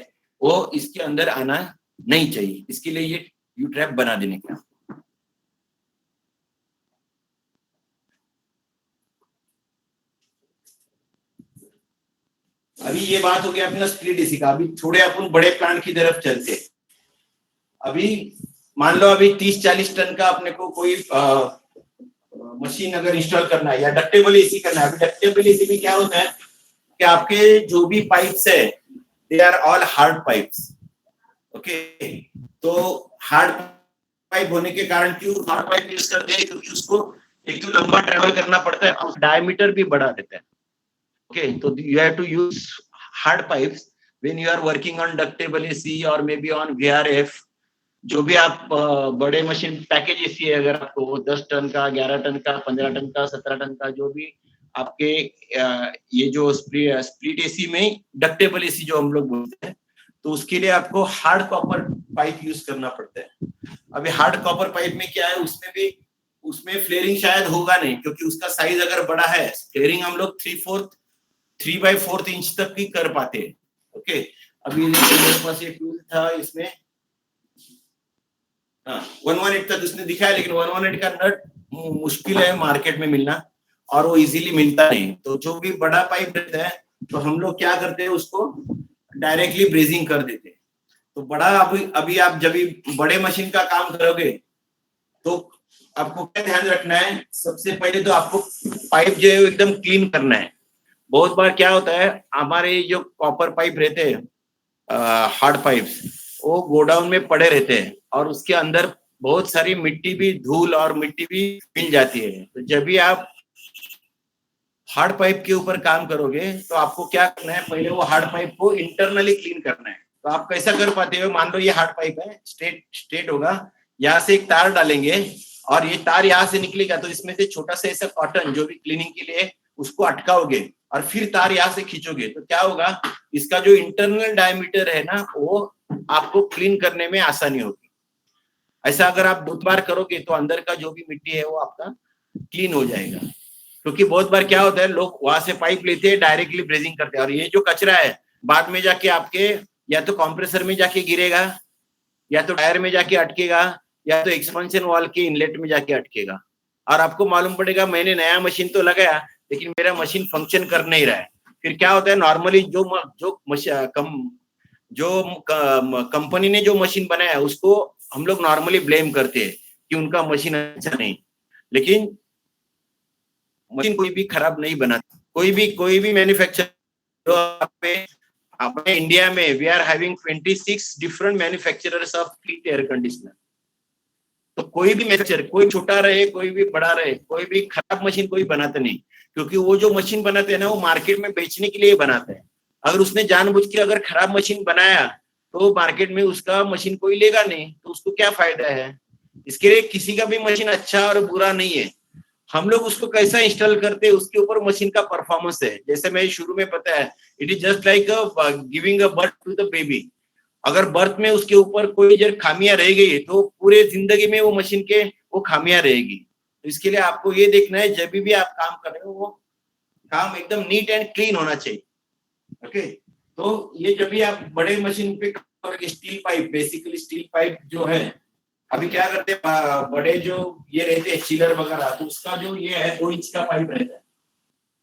Speaker 2: वो इसके अंदर आना नहीं चाहिए। इसके लिए ये यू ट्रैप बना देने का। अभी ये बात हो गया अपना स्प्लिट एसी का। अभी थोड़े अपन बड़े प्लांट की तरफ चलते हैं। अभी मान लो अभी 30-40 टन का अपने को कोई मशीन अगर इंस्टॉल करना है या डक्टेबल एसी करना है। अभी डक्टेबल एसी में क्या होता है कि आपके जो भी पाइप्स है they are all hard pipes. Okay, तो हार्ड पाइप होने के कारण क्यों हार्ड पाइप यूज करते हैं, क्योंकि उसको एक तो लंबा ट्रेवल करना पड़ता है और डायमीटर भी बड़ा रहता है। ओके, तो you have to use hard pipes when you are working on ductable AC और मे बी ऑन वीआरएफ। जो भी आप बड़े मशीन पैकेज एसी है, अगर आपको 10 टन का, 11 टन का, 15 टन का, 17 टन का, जो भी आपके ये जो स्प्लिट एसी में डक्टेबल एसी जो हम लोग बोलते हैं, तो उसके लिए आपको हार्ड कॉपर पाइप यूज करना पड़ता है। अभी हार्ड कॉपर पाइप में क्या है, उसमें फ्लेयरिंग शायद होगा नहीं, क्योंकि उसका साइज अगर बड़ा है। फ्लेयरिंग हम लोग 3/4 इंच तक की कर पाते हैं। ओके, अभी मेरे पास एक टूल था, इसमें 118 तक उसने दिखाया, लेकिन 118 का नट मुश्किल है मार्केट में मिलना और वो इजीली मिलता नहीं। तो जो भी बड़ा पाइप रहता है तो हम लोग क्या करते हैं, उसको डायरेक्टली ब्रेजिंग कर देते हैं। तो बड़ा अभी आप जब भी बड़े मशीन का काम करोगे तो आपको क्या ध्यान रखना है, सबसे पहले तो आपको पाइप जो है एकदम क्लीन करना है। बहुत बार क्या होता है, हमारे जो कॉपर पाइप रहते हैं, हार्ड पाइप्स, वो गोडाउन में पड़े रहते हैं और उसके अंदर बहुत सारी मिट्टी भी, धूल और मिट्टी भी मिल जाती है। तो जब भी आप हार्ड पाइप के ऊपर काम करोगे तो आपको क्या करना है, पहले वो हार्ड पाइप को इंटरनली क्लीन करना है। तो आप कैसा कर पाते हो, मान लो ये हार्ड पाइप है, स्ट्रेट होगा, यहाँ से एक तार डालेंगे और ये तार यहाँ से निकलेगा, तो इसमें से छोटा सा ऐसा कॉटन जो भी क्लीनिंग के लिए उसको अटकाओगे और फिर तार यहाँ से खींचोगे, तो क्या होगा, इसका जो इंटरनल डायमीटर है ना, वो आपको क्लीन करने में आसानी होगी। ऐसा अगर आप 2 बार करोगे तो अंदर का जो भी मिट्टी है वो आपका क्लीन हो जाएगा। क्योंकि बहुत बार क्या होता है, लोग वहां से पाइप लेते हैं, डायरेक्टली ब्रेजिंग करते हैं, और ये जो कचरा है बाद में जाके आपके या तो कंप्रेसर में जाके गिरेगा, या तो टायर में जाके अटकेगा, या तो एक्सपेंशन वाल के इनलेट में जाके अटकेगा। और आपको मालूम पड़ेगा मैंने नया मशीन तो लगाया लेकिन मेरा मशीन फंक्शन कर नहीं रहा है। फिर क्या होता है, नॉर्मली जो कंपनी ने जो मशीन बनाया है उसको हम लोग नॉर्मली ब्लेम करते हैं कि उनका मशीन अच्छा नहीं, लेकिन मशीन कोई भी खराब नहीं बनाता। कोई भी मैन्युफैक्चर अपने इंडिया में we are having 26 different manufacturers of heat air conditioner. तो कोई भी मैन्युफैक्चर, कोई छोटा रहे कोई भी बड़ा रहे, कोई भी खराब मशीन कोई बनाता नहीं, क्योंकि वो जो मशीन बनाते हैं ना, वो मार्केट में बेचने के लिए बनाते हैं। अगर उसने जानबूझ के अगर खराब मशीन बनाया तो मार्केट में उसका मशीन कोई लेगा नहीं, तो उसको क्या फायदा है। इसके लिए किसी का भी मशीन अच्छा और बुरा नहीं है, हम लोग उसको कैसा इंस्टॉल करते हैं उसके ऊपर मशीन का परफॉर्मेंस है। जैसे मैं शुरू में बताया, it is just like giving a birth to the baby. अगर बर्थ में उसके ऊपर कोई जब खामियां रह गई तो पूरे जिंदगी में वो मशीन के वो खामियां रहेगी। तो इसके लिए आपको ये देखना है, जब भी आप काम कर रहे हो वो काम एकदम नीट एंड क्लीन होना चाहिए। ओके, तो ये जब भी आप बड़े मशीन पे steel pipe, basically steel pipe जो है, अभी क्या करते हैं बड़े जो ये रहते हैं चिलर वगैरह, तो उसका जो ये है 2 इंच का पाइप रहता है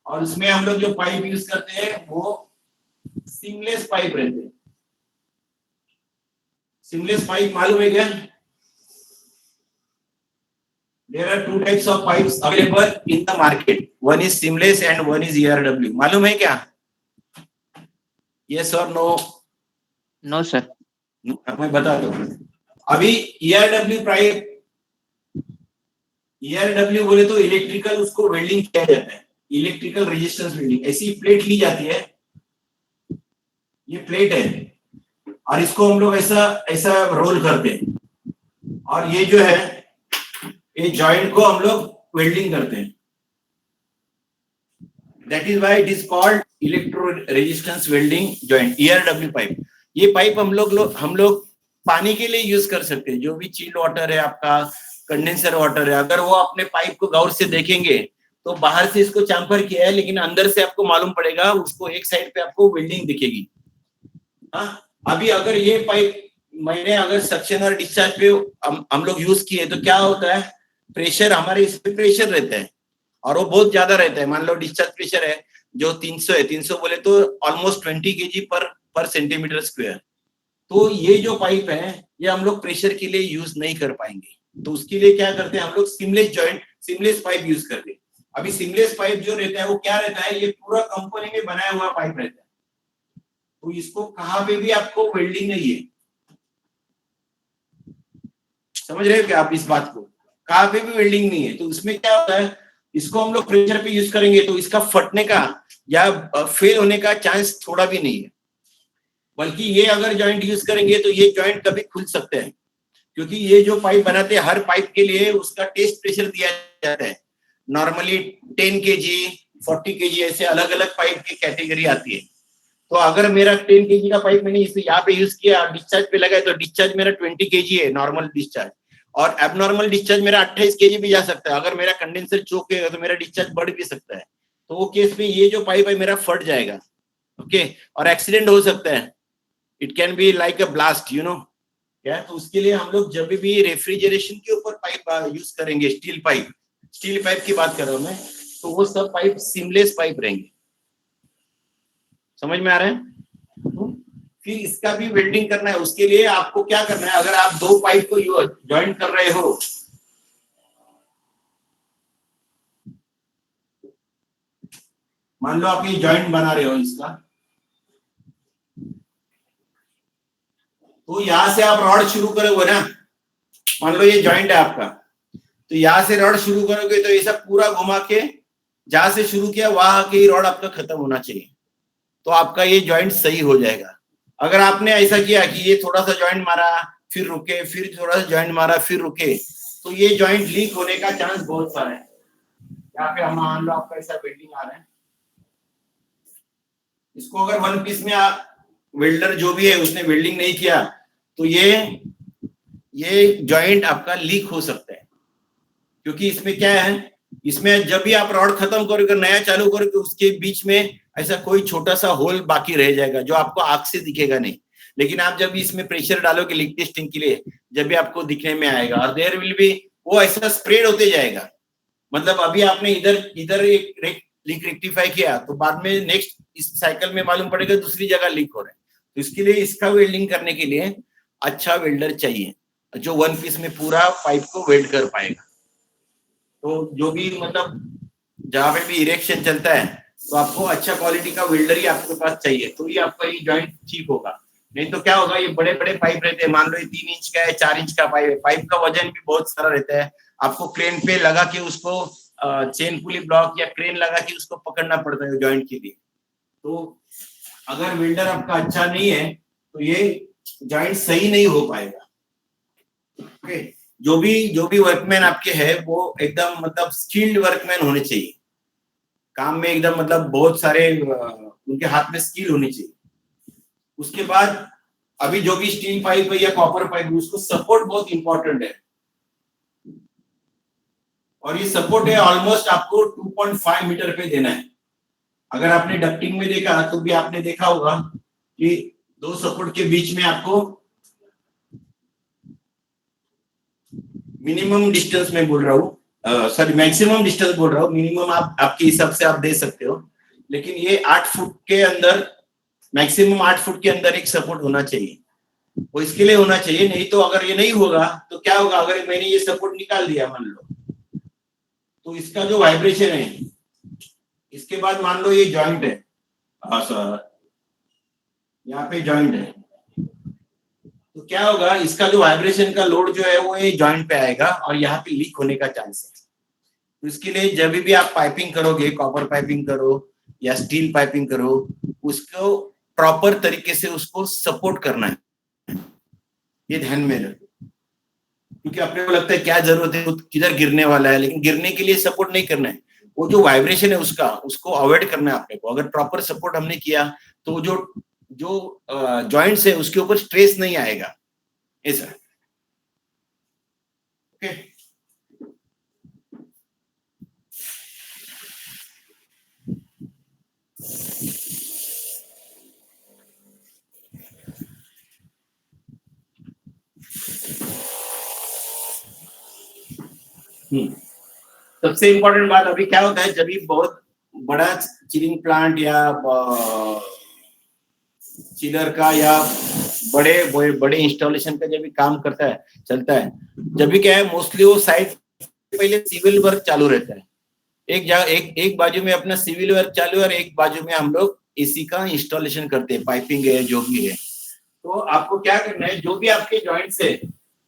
Speaker 2: और उसमें हम लोग जो पाइप यूज करते हैं वो सीमलेस पाइप रहते हैं। सीमलेस पाइप मालूम है क्या? There are 2 types of pipes available in the market. One is seamless and one is ERW. मालूम है क्या? Yes or no?
Speaker 3: No sir.
Speaker 2: मैं बता दूं। अभी ERW पाइप, ERW बोले तो इलेक्ट्रिकल उसको वेल्डिंग किया जाता है, इलेक्ट्रिकल रेजिस्टेंस वेल्डिंग। ऐसी प्लेट ली जाती है, ये प्लेट है और इसको हम लोग ऐसा रोल करते हैं और ये जो है ये जॉइंट को हम लोग वेल्डिंग करते हैं। That is why it is called electro resistance welding joint, ERW pipe. ये पाइप हम लोग पानी के लिए यूज कर सकते हैं। जो भी चिल्ड वाटर है आपका, कंडेंसर वाटर है, अगर वो अपने पाइप को गौर से देखेंगे तो बाहर से इसको चैम्फर किया है लेकिन अंदर से आपको मालूम पड़ेगा, उसको एक साइड पे आपको वेल्डिंग दिखेगी। अभी अगर ये पाइप मैंने अगर सक्शन और डिस्चार्ज पे हम लोग यूज किए तो क्या होता है, प्रेशर हमारे इस पे प्रेशर रहता है और वो बहुत ज्यादा रहता है। मान लो डिस्चार्ज प्रेशर है जो 300 है, 300 बोले तो ऑलमोस्ट 20 केजी पर सेंटीमीटर स्क्वायर। तो ये जो पाइप है ये हम लोग प्रेशर के लिए यूज नहीं कर पाएंगे। तो उसके लिए क्या करते हैं हम लोग, seamless joint, seamless pipe use करते हैं। अभी सीमलेस पाइप जो रहता है वो क्या रहता है, ये पूरा कंपनी में बनाया हुआ पाइप रहता है। तो इसको कहां पे भी आपको वेल्डिंग नहीं है। समझ रहे हो क्या आप इस बात को, कहां पे भी वेल्डिंग नहीं है। तो उसमें क्या होता है, इसको हम लोग प्रेशर पे यूज करेंगे तो इसका फटने का या फेल होने का चांस थोड़ा भी नहीं है। बल्कि ये अगर जॉइंट यूज करेंगे तो ये जॉइंट कभी खुल सकते हैं, क्योंकि ये जो पाइप बनाते हैं हर पाइप के लिए उसका टेस्ट प्रेशर दिया जाता है। नॉर्मली 10 केजी 40 केजी ऐसे अलग अलग पाइप की कैटेगरी आती है। तो अगर मेरा 10 केजी का पाइप मैंने इसे यहाँ पे यूज किया, डिस्चार्ज पे लगाया, तो डिस्चार्ज मेरा 20 केजी है नॉर्मल डिस्चार्ज, और एबनॉर्मल डिस्चार्ज मेरा 28 केजी भी जा सकता है। अगर मेरा कंडेंसर चोक है तो मेरा डिस्चार्ज बढ़ भी सकता है। तो वो केस में ये जो पाइप है मेरा फट जाएगा। ओके, और एक्सीडेंट हो सकता है, it can be like a blast, you know क्या। तो उसके लिए हम लोग जब भी रेफ्रिजरेशन के ऊपर पाइप यूज करेंगे, स्टील पाइप की बात कर रहा हूं मैं, तो वो सब पाइप सीमलेस पाइप रहेंगे। समझ में आ रहा है। फिर इसका भी वेल्डिंग करना है। उसके लिए आपको क्या करना है, अगर आप दो पाइप को ज्वाइंट कर रहे हो, मान लो आप ये ज्वाइंट बना रहे हो इसका, तो यहां से आप रॉड शुरू करोगे ना, मान लो ये ज्वाइंट है आपका, तो यहां से रॉड शुरू करोगे तो ऐसा पूरा घुमा के जहां से शुरू किया वहां के ही रॉड आपका खत्म होना चाहिए, तो आपका ये ज्वाइंट सही हो जाएगा। अगर आपने ऐसा किया कि ये थोड़ा सा ज्वाइंट मारा फिर रुके, फिर थोड़ा सा ज्वाइंट मारा फिर रुके, तो ये ज्वाइंट लीक होने का चांस बहुत सारा है। यहाँ पे हम मान लो आपका ऐसा वेल्डिंग आ रहा है, इसको अगर वन पीस में वेल्डर जो भी है उसने वेल्डिंग नहीं किया तो ये जॉइंट आपका लीक हो सकता है। क्योंकि इसमें क्या है, इसमें जब भी आप रॉड खत्म करोगे नया चालू करोगे उसके बीच में ऐसा कोई छोटा सा होल बाकी रह जाएगा जो आपको आंख से दिखेगा नहीं, लेकिन आप जब इसमें प्रेशर डालोगे लीक टेस्टिंग के लिए जब भी आपको दिखने में आएगा, और देयर विल बी, वो ऐसा स्प्रेड होते जाएगा। मतलब अभी आपने इधर एक लीक रेक्टिफाई किया तो बाद में नेक्स्ट इस साइकिल में मालूम पड़ेगा दूसरी जगह लीक हो रहा है। तो इसके लिए इसका वेल्डिंग करने के लिए अच्छा वेल्डर चाहिए जो वन पीस में पूरा पाइप को वेल्ड कर पाएगा। तो जो भी मतलब जहां पे भी इरेक्शन चलता है तो आपको अच्छा क्वालिटी का वेल्डर ही आपके पास चाहिए, तो ही आपका ये जॉइंट ठीक होगा। नहीं तो क्या होगा, ये बड़े बड़े पाइप रहते हैं, मान लो ये 3 इंच का है 4 इंच का पाइप है, पाइप का वजन भी बहुत सारा रहता है, आपको क्रेन पे लगा के उसको चेन पुली ब्लॉक या क्रेन लगा के उसको पकड़ना पड़ता है जॉइंट के लिए। तो अगर वेल्डर आपका अच्छा नहीं है तो ये जॉइंट सही नहीं हो पाएगा। ओके, जो भी वर्कमैन आपके है वो एकदम मतलब स्किल्ड वर्कमैन होने चाहिए, काम में एकदम मतलब बहुत सारे उनके हाथ में स्किल होनी चाहिए। उसके बाद अभी जो भी स्टील पाइप है या कॉपर पाइप है उसको सपोर्ट बहुत इंपॉर्टेंट है, और ये सपोर्ट है ऑलमोस्ट आपको 2.5 मीटर पे देना है। अगर आपने डक्टिंग में देखा तो भी आपने देखा होगा कि दो सपोर्ट के बीच में आपको मिनिमम डिस्टेंस में बोल रहा हूँ, सॉरी मैक्सिमम डिस्टेंस बोल रहा हूँ, मिनिमम आप आपके हिसाब से आप दे सकते हो, लेकिन ये 8 फुट के अंदर, मैक्सिमम 8 फुट के अंदर एक सपोर्ट होना चाहिए। वो इसके लिए होना चाहिए, नहीं तो अगर ये नहीं होगा तो क्या होगा, अगर मैंने ये सपोर्ट निकाल दिया मान लो, तो इसका जो वाइब्रेशन है, इसके बाद मान लो ये जॉइंट है, हाँ सर यहाँ पे जॉइंट है, तो क्या होगा, इसका जो वाइब्रेशन का लोड जो है वो ये जॉइंट पे आएगा और यहाँ पे लीक होने का चांस है। तो इसके लिए जब भी आप पाइपिंग करोगे, कॉपर पाइपिंग करो या स्टील पाइपिंग करो, उसको प्रॉपर तरीके से उसको सपोर्ट करना है, ये ध्यान में रखो। क्योंकि अपने को लगता है क्या जरूरत है, किधर गिरने वाला है, लेकिन गिरने के लिए सपोर्ट नहीं करना है, वो जो वाइब्रेशन है उसको अवॉइड करना है अपने को। अगर प्रॉपर सपोर्ट हमने किया तो जो जॉइंट्स है उसके ऊपर स्ट्रेस नहीं आएगा, ऐसा। ओके, सबसे इंपॉर्टेंट बात अभी क्या होता है, जब भी बहुत बड़ा चिलिंग प्लांट या चिलर का या बड़े बड़े इंस्टॉलेशन का जब भी काम करता है चलता है, जब भी क्या है मोस्टली वो साइड पहले सिविल वर्क चालू रहता है। एक बाजू में अपना सिविल वर्क चालू है और एक बाजू में हम लोग एसी का इंस्टॉलेशन करते हैं, पाइपिंग है जो भी है। तो आपको क्या करना है, जो भी आपके जॉइंट्स है,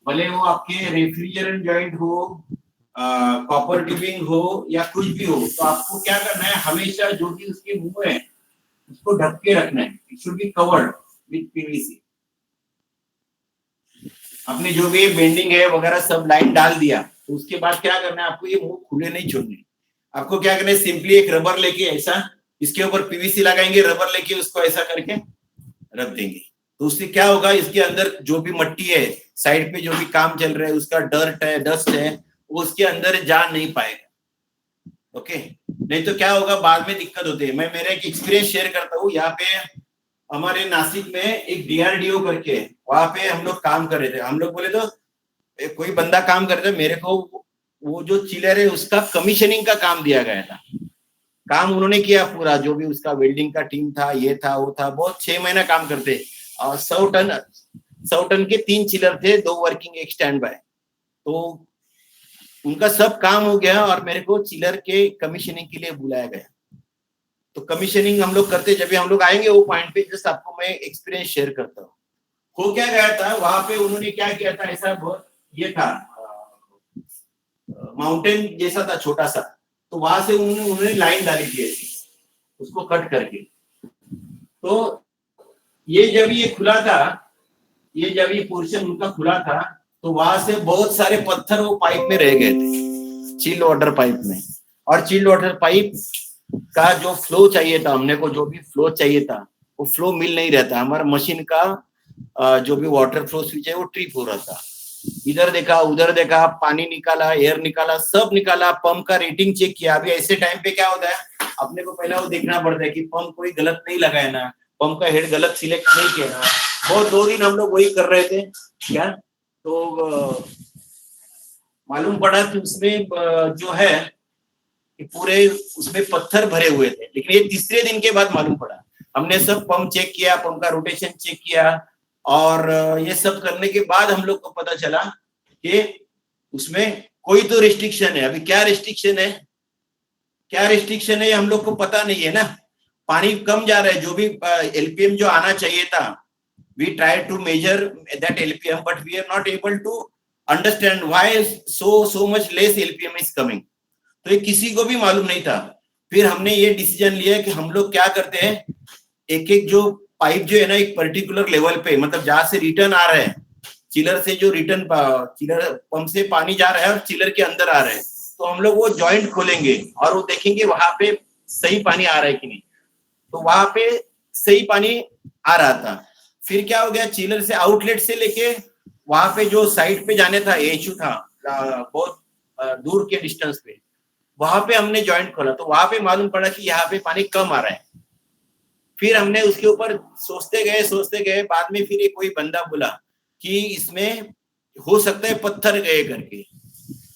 Speaker 2: भले वो आपके रेफ्रिजरेंट जॉइंट हो, कॉपर ट्यूबिंग हो या कुछ भी हो, तो आपको क्या करना है, हमेशा जो भी उसके मुंह है उसको ढक के रखना है। It should be covered with PVC. आपने जो भी बेंडिंग है वगैरह सब लाइन डाल दिया, तो उसके बाद क्या करना है, आपको ये मुंह खुले नहीं छोड़ने। आपको क्या करना है, सिंपली एक रबर लेके ऐसा इसके ऊपर पीवीसी लगाएंगे, रबर लेके उसको ऐसा करके रख देंगे। तो उससे क्या होगा, इसके अंदर जो भी मट्टी है, साइड पे जो भी काम चल रहा है, उसका डर्ट है, डस्ट है, वो उसके अंदर जा नहीं पाएगा। ओके, नहीं तो क्या होगा, बाद में दिक्कत होती है। मैं मेरा एक एक्सपीरियंस शेयर करता हूँ। यहाँ पे हमारे नासिक में एक डीआरडीओ करके, वहां पे हम लोग काम कर रहे थे। हम लोग बोले तो कोई बंदा काम कर रहे थे, मेरे को वो जो चिलर है उसका कमीशनिंग का काम दिया गया था। काम उन्होंने किया पूरा, जो भी उसका वेल्डिंग का टीम था, ये था वो था, बहुत 6 महीना काम करते। और 100 टन के 3 चिलर थे, 2 वर्किंग एक स्टैंड बाय। तो उनका सब काम हो गया और मेरे को चिलर के कमीशनिंग के लिए बुलाया गया। तो कमीशनिंग हम लोग करते, जब भी हम लोग आएंगे वो पॉइंट पे जस्ट आपको मैं एक्सपीरियंस शेयर करता हूँ। हो क्या गया था वहां पे, उन्होंने क्या किया था, ऐसा बहुत ये था माउंटेन जैसा था छोटा सा, तो वहां से उन्होंने लाइन डाली थी ऐसी, उसको कट करके। तो ये जब ये खुला था, ये जब ये पोर्शन उनका खुला था, तो वहां से बहुत सारे पत्थर वो पाइप में रह गए थे, चिल्ड वाटर पाइप में। और चिल्ड वाटर पाइप का जो फ्लो चाहिए था, हमने को जो भी फ्लो चाहिए था वो फ्लो मिल नहीं रहता। हमारा मशीन का जो भी वाटर फ्लो स्विच है वो ट्रिप हो रहा था। इधर देखा उधर देखा, पानी निकाला, एयर निकाला, सब निकाला, पंप का रेटिंग चेक किया। अभी ऐसे टाइम पे क्या होता है, अपने को पहला वो देखना पड़ता है कि पंप कोई गलत नहीं लगाया ना, पंप का हेड गलत सिलेक्ट नहीं किया ना। बहुत 2 दिन हम लोग वही कर रहे थे क्या। तो मालूम पड़ा कि उसमें जो है पूरे उसमें पत्थर भरे हुए थे। लेकिन ये तीसरे दिन के बाद मालूम पड़ा। हमने सब पंप चेक किया, पंप का रोटेशन चेक किया, और ये सब करने के बाद हम लोग को पता चला कि उसमें कोई तो रिस्ट्रिक्शन है। अभी क्या रिस्ट्रिक्शन है, क्या रिस्ट्रिक्शन है, हम लोग को पता नहीं है ना। पानी कम जा रहा है, जो भी एलपीएम जो आना चाहिए था, we try to measure that LPM, but we are not able to understand why so much less LPM is coming. तो ये किसी को भी मालूम नहीं था। फिर हमने ये डिसीजन लिया कि हम लोग क्या करते हैं, एक एक जो पाइप जो है ना, एक पर्टिकुलर लेवल पे, मतलब जहां से रिटर्न आ रहा है, चिलर से जो रिटर्न, चिलर पंप से पानी जा रहा है और चिलर के अंदर आ रहा है, तो हम लोग वो जॉइंट खोलेंगे और वो देखेंगे वहां पे सही पानी आ रहा है कि नहीं। तो वहां पे सही पानी आ रहा था। फिर क्या हो गया, चिलर से आउटलेट से लेके वहां पे जो साइड पे जाने था, एचयू था बहुत दूर के डिस्टेंस पे, वहां पे हमने जॉइंट खोला। तो वहां पे मालूम पड़ा कि यहाँ पे पानी कम आ रहा है। फिर हमने उसके ऊपर सोचते गए, बाद में फिर एक कोई बंदा बोला कि इसमें हो सकता है पत्थर गए करके।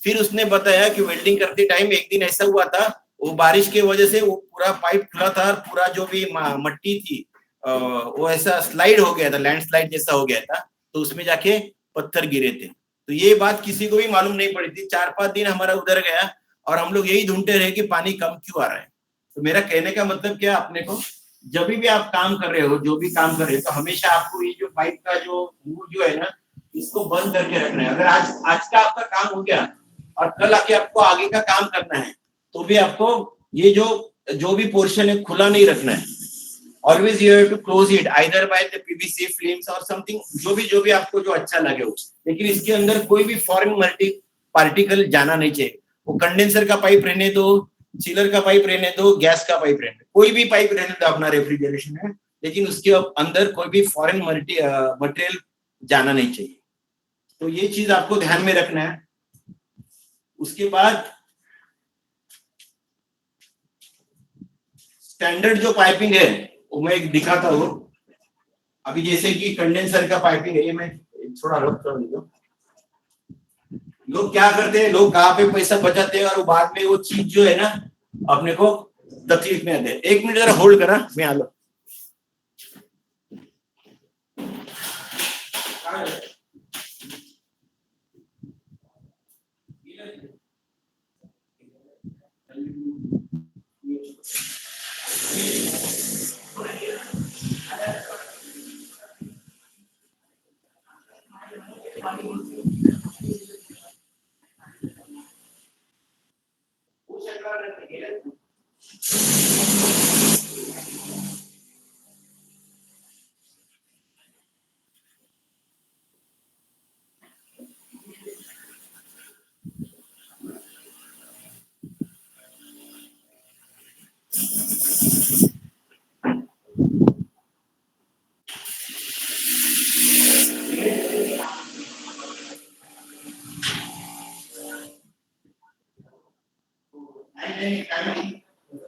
Speaker 2: फिर उसने बताया कि वेल्डिंग करते टाइम एक दिन ऐसा हुआ था, वो बारिश की वजह से वो पूरा पाइप खुला था और पूरा जो भी मट्टी थी वो ऐसा स्लाइड हो गया था, लैंडस्लाइड जैसा हो गया था, तो उसमें जाके पत्थर गिरे थे। तो ये बात किसी को भी मालूम नहीं पड़ी थी। 4-5 दिन हमारा उधर गया और हम लोग यही ढूंढते रहे कि पानी कम क्यों आ रहा है। तो मेरा कहने का मतलब क्या, अपने को जब भी आप काम कर रहे हो, जो भी काम कर रहे हो, तो हमेशा आपको ये जो पाइप का जो मुंह जो है ना, इसको बंद करके रखना है। अगर आज का आपका काम हो गया और कल आके आपको आगे का काम करना है, तो भी आपको ये जो भी पोर्शन है खुला नहीं रखना है। Always you have to close it either by the PVC films और समथिंग, जो भी आपको जो अच्छा लगे हो। लेकिन इसके अंदर कोई भी फॉरेन पार्टिकल जाना नहीं चाहिए। वो कंडेंसर का पाइप रहने दो, चिलर का पाइप रहने दो, गैस का पाइप रहने दो, कोई भी पाइप रहने दो अपना रेफ्रिजरेशन है, लेकिन उसके अंदर कोई भी फॉरेन मटेरियल जाना नहीं चाहिए। तो ये चीज आपको ध्यान में रखना है। उसके बाद स्टैंडर्ड जो पाइपिंग है वो मैं एक दिखाता हूँ। अभी जैसे कि कंडेंसर का पाइपिंग है, ये मैं थोड़ा रब कर देता। लोग क्या करते हैं, लोग कहाँ पे पैसा बचाते हैं और बाद में वो चीज जो है ना अपने को तकलीफ नहीं आते। 1 मिनट जरा होल्ड करा, मैं आलो।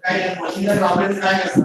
Speaker 2: काय मशीनचा प्रॉब्लेम काय असतो?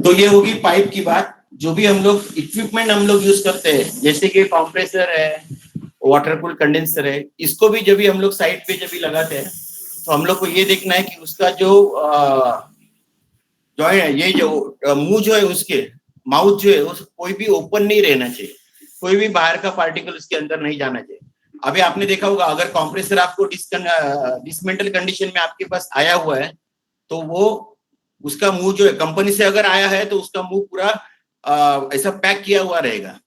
Speaker 2: तो ये होगी पाइप की बात। जो भी हम लोग इक्विपमेंट हम लोग यूज करते हैं, जैसे कि कंप्रेसर है, वाटर कूल कंडेंसर है, इसको भी जब भी हम लोग साइड पे जब भी लगाते हैं तो हम लोग को ये देखना है कि उसका जो है, ये जो मुंह जो है, उसके माउथ जो है, उस कोई भी ओपन नहीं रहना चाहिए, कोई भी बाहर का पार्टिकल उसके अंदर नहीं जाना चाहिए। अभी आपने देखा होगा, अगर कंप्रेसर आपको डिसमेंटल कंडीशन में आपके पास आया हुआ है तो वो उसका मुंह जो है, कंपनी से अगर आया है तो उसका मुंह पूरा ऐसा पैक किया हुआ रहेगा।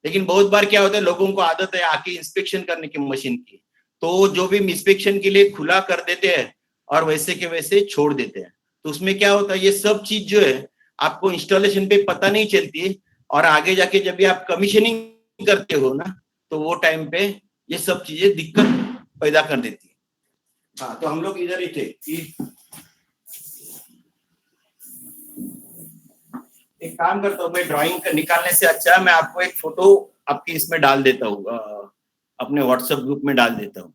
Speaker 2: लेकिन बहुत बार क्या होता है, लोगों को आदत है आके इंस्पेक्शन करने की मशीन की, तो जो भी इंस्पेक्शन के लिए खुला कर देते हैं और वैसे के वैसे छोड़ देते हैं। तो उसमें क्या होता है, ये सब चीज जो है आपको इंस्टॉलेशन पे पता नहीं चलती, और आगे जाके जब भी आप कमीशनिंग करते हो ना, तो वो टाइम पे ये सब चीजें दिक्कत पैदा कर देती है। हाँ, तो हम लोग इधर ही थे कि एक काम करता हूँ, मैं ड्राइंग निकालने से अच्छा मैं आपको एक फोटो आपकी इसमें डाल देता हूँ, अपने व्हाट्सएप ग्रुप में डाल देता हूँ।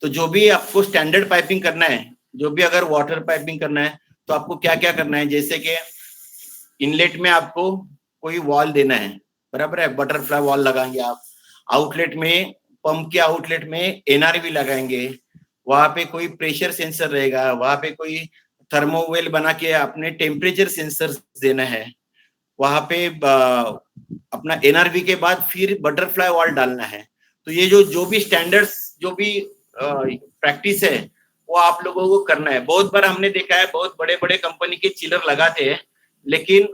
Speaker 2: तो जो भी आपको स्टैंडर्ड पाइपिंग करना है, जो भी अगर वाटर पाइपिंग करना है तो आपको क्या क्या करना है, जैसे कि इनलेट में आपको कोई वॉल देना है, बराबर है, बटरफ्लाई वॉल लगाएंगे आप। आउटलेट में, पंप के आउटलेट में एनआरवी लगाएंगे, वहां पे कोई प्रेशर सेंसर रहेगा, वहां पे कोई थर्मोवेल बना के अपने टेम्परेचर सेंसर देना है, वहां पे अपना एनआरवी के बाद फिर बटरफ्लाई वॉल डालना है। तो ये जो भी स्टैंडर्ड्स, जो भी प्रैक्टिस है, वो आप लोगों को करना है। बहुत बार हमने देखा है, बहुत बड़े बड़े कंपनी के चिलर लगाते हैं, लेकिन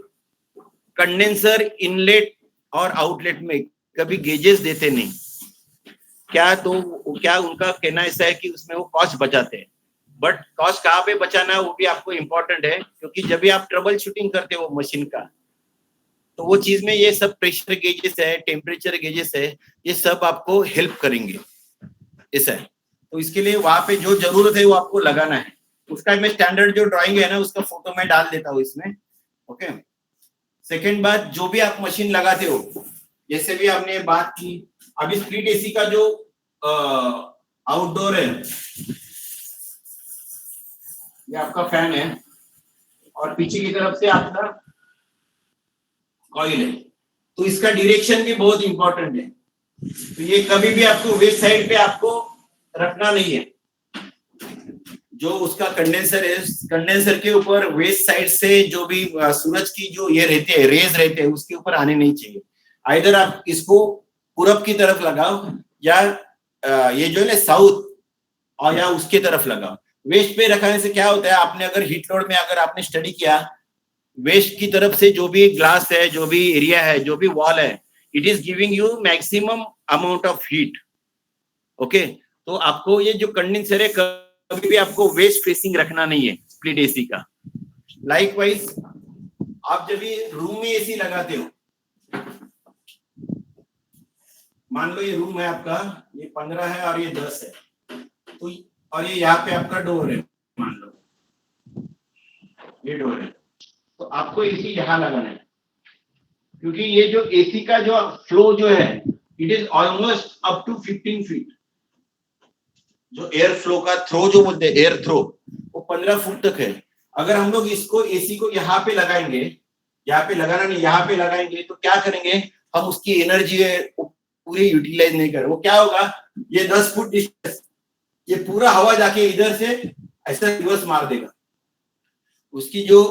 Speaker 2: कंडेंसर इनलेट और आउटलेट में कभी गेजेस देते नहीं। क्या उनका कहना ऐसा है कि उसमें वो कॉस्ट बचाते हैं, बट कॉस्ट कहाँ पे बचाना है वो भी आपको इम्पोर्टेंट है, क्योंकि जब भी आप ट्रबल शूटिंग करते हो मशीन का, तो वो चीज में ये सब प्रेशर गेजेस है, टेम्परेचर गेजेस है, ये सब आपको हेल्प करेंगे। ऐसा है, तो इसके लिए वहां पे जो जरूरत है वो आपको लगाना है। उसका मैं स्टैंडर्ड जो ड्राइंग है ना, उसका फोटो मैं डाल देता हूँ इसमें। ओके, सेकेंड बात, जो भी आप मशीन लगाते हो, जैसे भी आपने बात की, अभी स्प्लिट एसी का जो आउटडोर है, ये आपका फैन है और पीछे की तरफ से आपका कॉइल है, तो इसका डायरेक्शन भी बहुत इंपॉर्टेंट है। तो ये कभी भी आपको वेस्ट साइड पे आपको रखना नहीं है। जो उसका कंडेंसर है, कंडेंसर के ऊपर वेस्ट साइड से जो भी सूरज की जो ये रहते हैं, रेज रहते हैं, उसके ऊपर आने नहीं चाहिए। आइदर आप इसको पूरब की तरफ लगाओ, या ये जो है ना साउथ, और या उसके तरफ लगाओ। वेस्ट पे रखने से क्या होता है, आपने अगर हीट लोड में अगर आपने स्टडी किया, वेस्ट की तरफ से जो भी ग्लास है, जो भी एरिया है, जो भी वॉल है, it is giving you maximum amount of heat. Okay, तो आपको ये जो कंडेंसर है कभी भी आपको वेस्ट फेसिंग रखना नहीं है स्प्लिट एसी का। लाइकवाइज आप जब भी रूम में एसी लगाते हो, मान लो ये रूम है आपका, ये 15 है और ये 10 है, तो और ये यहाँ पे आपका डोर है, मान लो ये डोर है, तो आपको एसी यहाँ लगाना है, क्योंकि ये जो एसी का जो फ्लो जो है it is almost up to 15 feet. जो एयर फ्लो का थ्रो जो बोलते हैं एयर थ्रो, वो 15 फुट तक है। अगर हम लोग इसको एसी को यहाँ पे लगाएंगे, यहाँ पे लगाना नहीं, यहाँ पे लगाएंगे, तो क्या करेंगे हम, उसकी एनर्जी है पूरी यूटिलाइज नहीं करें। वो क्या होगा, ये 10 फुट डिस्टेंस, ये पूरा हवा जाके इधर से ऐसा रिवर्स मार देगा। उसकी जो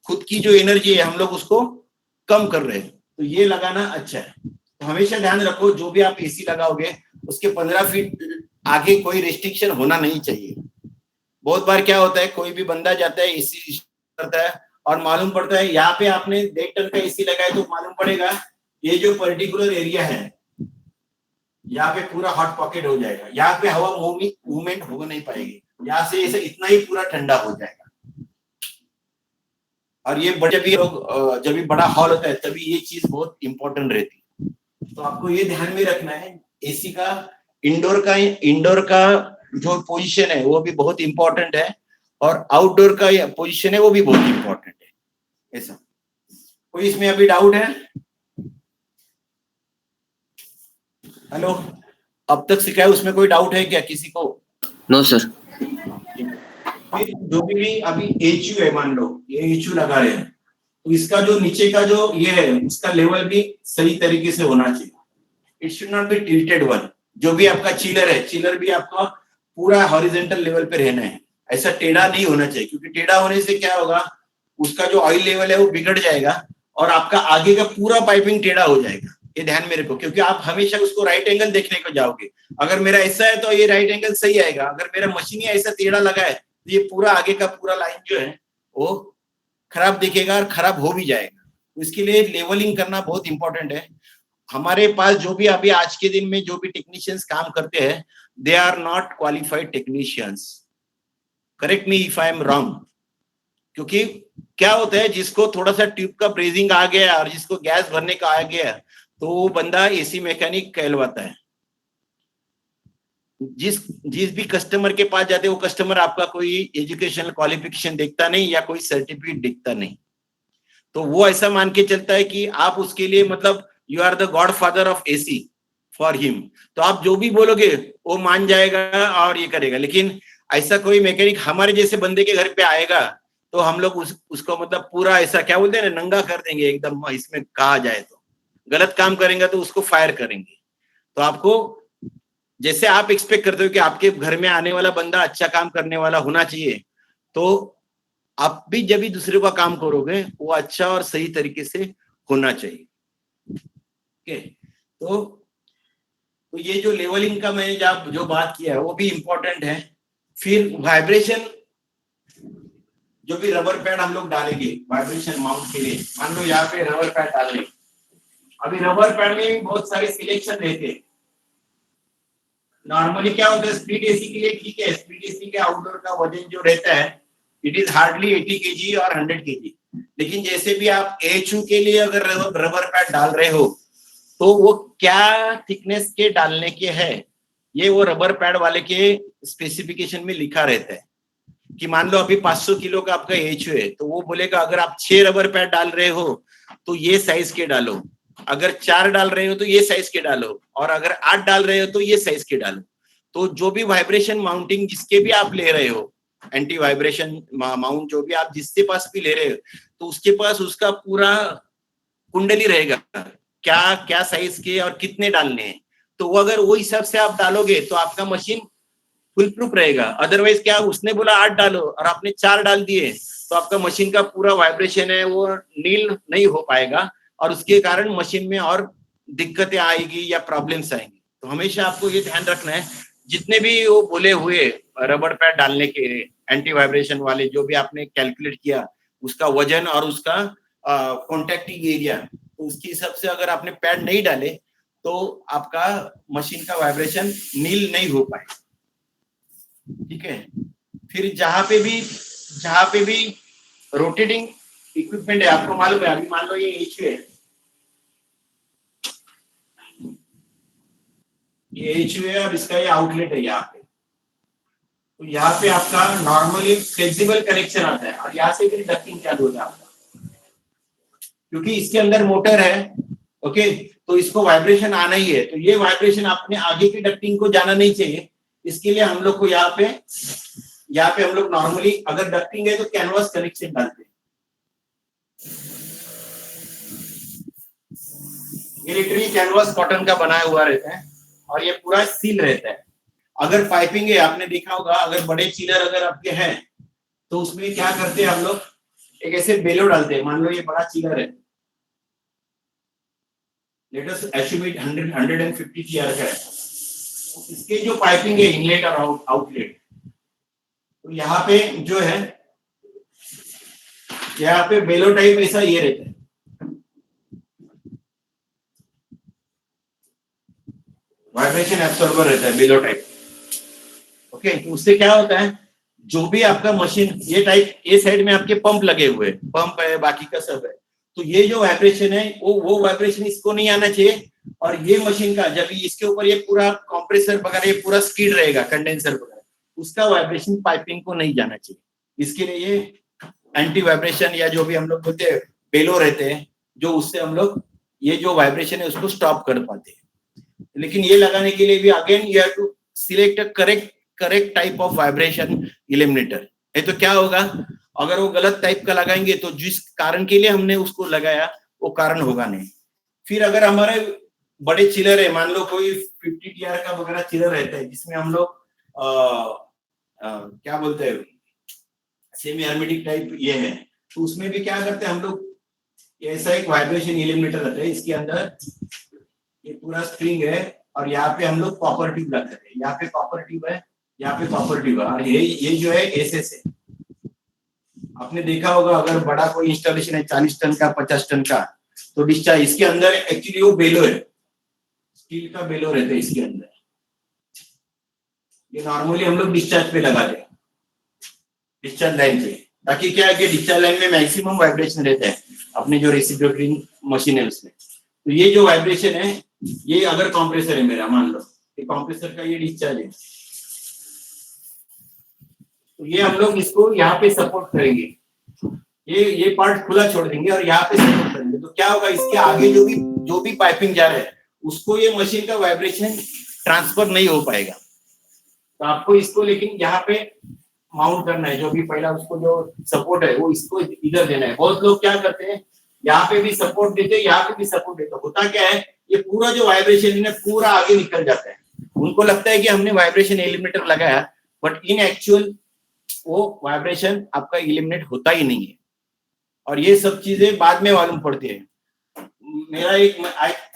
Speaker 2: खुद की जो एनर्जी है हम लोग उसको कम कर रहे हैं, तो ये लगाना अच्छा है। तो हमेशा ध्यान रखो जो भी आप एसी लगाओगे उसके 15 फीट आगे कोई रेस्ट्रिक्शन होना नहीं चाहिए। बहुत बार क्या होता है, कोई भी बंदा जाता है एसी करता है और मालूम पड़ता है यहाँ पे आपने 1.5 टन का एसी लगाया, तो मालूम पड़ेगा ये जो पर्टिकुलर एरिया है यहाँ पे पूरा हॉट पॉकेट हो जाएगा, यहाँ पे हवा मूवमेंट हो नहीं पाएगी, यहाँ से ऐसे इतना ही पूरा ठंडा हो जाएगा। और ये जब भी बड़ा हॉल होता है तभी ये चीज बहुत इंपॉर्टेंट रहती है। तो आपको ये ध्यान में रखना है, एसी का इंडोर का जो पोजीशन है वो भी बहुत इंपॉर्टेंट है, और आउटडोर का पोजीशन है वो भी बहुत इंपॉर्टेंट है। ऐसा कोई इसमें अभी डाउट है? हेलो, अब तक सिखाया उसमें कोई डाउट है क्या किसी को?
Speaker 1: No sir.
Speaker 2: जो भी अभी एचयू है, मान लो ये एचयू लगा रहे हैं, तो इसका जो नीचे का जो ये है उसका लेवल भी सही तरीके से होना चाहिए। It should not be tilted one. जो भी आपका चिलर है, चिलर भी आपका पूरा हॉरिजॉन्टल लेवल पे रहना है, ऐसा टेढ़ा नहीं होना चाहिए, क्योंकि टेढ़ा होने से क्या होगा, उसका जो ऑयल लेवल है वो बिगड़ जाएगा और आपका आगे का पूरा पाइपिंग टेढ़ा हो जाएगा। ये ध्यान में रखो, क्योंकि आप हमेशा उसको राइट एंगल देखने को जाओगे। अगर मेरा ऐसा है तो ये राइट एंगल सही आएगा, अगर मेरा मशीन ऐसा टेढ़ा लगा है तो ये पूरा आगे का पूरा लाइन जो है वो खराब दिखेगा और खराब हो भी जाएगा। इसके लिए लेवलिंग करना बहुत इंपॉर्टेंट है। हमारे पास जो भी अभी आज के दिन में जो भी टेक्नीशियंस काम करते हैं, they are not qualified technicians. Correct me if I am wrong. क्योंकि क्या होता है, जिसको थोड़ा सा ट्यूब का ब्रेजिंग आ गया और जिसको गैस भरने का आ गया तो वो बंदा एसी मैकेनिक कहलवाता है। जिस भी कस्टमर के पास जाते हैं वो कस्टमर आपका कोई एजुकेशनल क्वालिफिकेशन देखता नहीं या कोई सर्टिफिकेट देखता नहीं, तो वो ऐसा मान के चलता है कि आप उसके लिए मतलब you are the godfather of AC for him. तो आप जो भी बोलोगे वो मान जाएगा और ये करेगा। लेकिन ऐसा कोई मैकेनिक हमारे जैसे बंदे के घर पे आएगा तो हम लोग उसको मतलब पूरा ऐसा क्या बोलते हैं ना, नंगा कर देंगे एकदम। इसमें कहा जाए तो गलत काम करेंगे तो उसको फायर करेंगे। तो आपको जैसे आप एक्सपेक्ट करते हो कि आपके घर में आने वाला बंदा अच्छा काम करने वाला होना चाहिए, तो आप भी जब भी दूसरे का काम करोगे वो अच्छा और सही तरीके से होना चाहिए। ओके, तो ये जो लेवलिंग का मैंने जो बात किया है वो भी इंपॉर्टेंट है। फिर वाइब्रेशन, जो भी रबर पैड हम लोग डालेंगे वाइब्रेशन माउंट के लिए, मान लो यहाँ पे रबर पैड डाल रहे। अभी रबर पैड में भी बहुत सारे सिलेक्शन रहते हैं। नॉर्मली क्या होता है, स्प्लिट एसी के लिए ठीक है, स्प्लिट एसी के आउटडोर का वजन जो रहता है इट इज हार्डली 80 kg और 100 kg। लेकिन जैसे भी आप एचयू के लिए अगर रबर पैड डाल रहे हो तो वो क्या थिकनेस के डालने के है, ये वो रबर पैड वाले के स्पेसिफिकेशन में लिखा रहता है। कि मान लो अभी 500 किलो का आपका एचयू है तो वो बोलेगा अगर आप 6 रबर पैड डाल रहे हो तो ये साइज के डालो, अगर 4 डाल रहे हो तो ये साइज के डालो, और अगर 8 डाल रहे हो तो ये साइज के डालो। तो जो भी वाइब्रेशन माउंटिंग जिसके भी आप ले रहे हो, एंटी वाइब्रेशन माउंट जो भी आप जिसके पास भी ले रहे हो, तो उसके पास उसका पूरा कुंडली रहेगा क्या क्या साइज के और कितने डालने हैं। तो वो अगर वो हिसाब से आप डालोगे तो आपका मशीन फुल प्रूफ रहेगा। अदरवाइज क्या, उसने बोला 8 डालो और आपने 4 डाल दिए तो आपका मशीन का पूरा वाइब्रेशन है वो नील नहीं हो पाएगा और उसके कारण मशीन में और दिक्कतें आएगी या प्रॉब्लम्स आएंगी। तो हमेशा आपको ये ध्यान रखना है, जितने भी वो बोले हुए रबर पैड डालने के एंटी वाइब्रेशन वाले जो भी आपने कैलकुलेट किया, उसका वजन और उसका कॉन्टैक्टिंग एरिया तो उसके हिसाब से अगर आपने पैड नहीं डाले तो आपका मशीन का वाइब्रेशन नील नहीं हो पाए, ठीक है। फिर जहां पे भी रोटेटिंग इक्विपमेंट है, आपको मालूम है, अभी मान लो ये एचयू है, ये एचयू है और इसका ये आउटलेट है यहाँ पे। तो यहाँ पे आपका नॉर्मली फ्लेक्सिबल कनेक्शन आता है और यहाँ से फिर डक्टिंग चालू होता है आपका, क्योंकि इसके अंदर मोटर है, ओके, तो इसको वाइब्रेशन आना ही है। तो ये वाइब्रेशन अपने आगे की डक्टिंग को जाना नहीं चाहिए, इसके लिए हम लोग को यहाँ पे हम लोग नॉर्मली अगर डक्टिंग है तो कैनवास कनेक्शन डालते हैं। ये लिटरली कैनवास कॉटन का बनाया हुआ रहता है और ये पूरा सील रहता है। अगर पाइपिंग है, आपने देखा होगा, अगर बड़े चिलर अगर आपके हैं तो उसमें क्या करते हैं हम लोग, एक ऐसे बेलो डालते हैं। मान लो ये बड़ा चिलर है, let us assume it 150 TR का है, इसके जो पाइपिंग है इनलेट और आउटलेट, तो यहाँ पे जो है, यहाँ पे बेलो टाइप ऐसा ये रहता है, वाइब्रेशन एब्सॉर्बर रहता है बेलो टाइप, ओके। तो उससे क्या होता है, जो भी आपका मशीन ये टाइप, ये साइड में आपके पंप लगे हुए, पंप है, बाकी का सब है, तो ये जो वाइब्रेशन है वो वाइब्रेशन इसको नहीं आना चाहिए। और ये मशीन का जब इसके ऊपर ये पूरा कंप्रेसर वगैरह ये पूरा स्किड रहेगा, कंडेंसर वगैरह, उसका वाइब्रेशन पाइपिंग को नहीं जाना चाहिए। इसके लिए ये एंटी वाइब्रेशन या जो भी हम लोग बोलते हैं बेलो रहते हैं, जो उससे हम लोग ये जो वाइब्रेशन है उसको स्टॉप कर पाते हैं। लेकिन ये लगाने के लिए भी again you have to select a correct type of vibration eliminator है। तो क्या होगा, अगर वो गलत टाइप का लगाएंगे तो जिस कारण के लिए हमने उसको लगाया वो कारण होगा नहीं। फिर अगर हमारे बड़े चिलर है, मान लो कोई 50 टीआर का वगैरह चिलर रहता है जिसमें हम लोग क्या बोलते हैं सेमी हर्मेटिक टाइप ये है, तो उसमें भी क्या करते हैं हम लोग, ऐसा एक वाइब्रेशन इलिमिनेटर रहता है, इसके अंदर ये पूरा स्प्रिंग है और यहाँ पे हम लोग कॉपर ट्यूब लगाते हैं, यहाँ पे कॉपर ट्यूब है, यहाँ पे कॉपर ट्यूब है, और ये जो है एसएस है। आपने देखा होगा अगर बड़ा कोई इंस्टॉलेशन है 40 टन का 50 टन का, तो डिस्चार्ज इसके अंदर एक्चुअली वो बेलो है, स्टील का बेलो रहता है इसके अंदर। ये नॉर्मली हम लोग डिस्चार्ज पे लगाते हैं, डिस्चार्ज लाइन पे, ताकि क्या है कि डिस्चार्ज लाइन में मैक्सिमम वाइब्रेशन रहता है अपने जो रेसिप्रोकेटिंग मशीन है उसमें। तो ये जो वाइब्रेशन है, ये अगर कंप्रेसर है मेरा, मान लो ये कंप्रेसर का ये डिस्चार्ज है, तो ये हम लोग इसको यहाँ पे सपोर्ट करेंगे, ये पार्ट खुला छोड़ देंगे और यहाँ पे सपोर्ट करेंगे। तो क्या होगा, इसके आगे जो भी पाइपिंग जा रहा है उसको ये मशीन का वाइब्रेशन ट्रांसफर नहीं हो पाएगा। तो आपको इसको लेकिन यहाँ पे माउंट करना है, जो भी पहला उसको जो सपोर्ट है वो इसको इधर देना है। बहुत लोग क्या करते हैं, यहाँ पे भी सपोर्ट देते हैं, यहाँ पे भी सपोर्ट देते हैं। होता क्या है, ये पूरा जो वाइब्रेशन है पूरा आगे निकल जाता है। उनको लगता है कि हमने वाइब्रेशन एलिमिनेटर लगाया, बट इन एक्चुअल वो वाइब्रेशन आपका एलिमिनेट होता ही नहीं है। और ये सब चीजें बाद में मालूम पड़ती है। मेरा I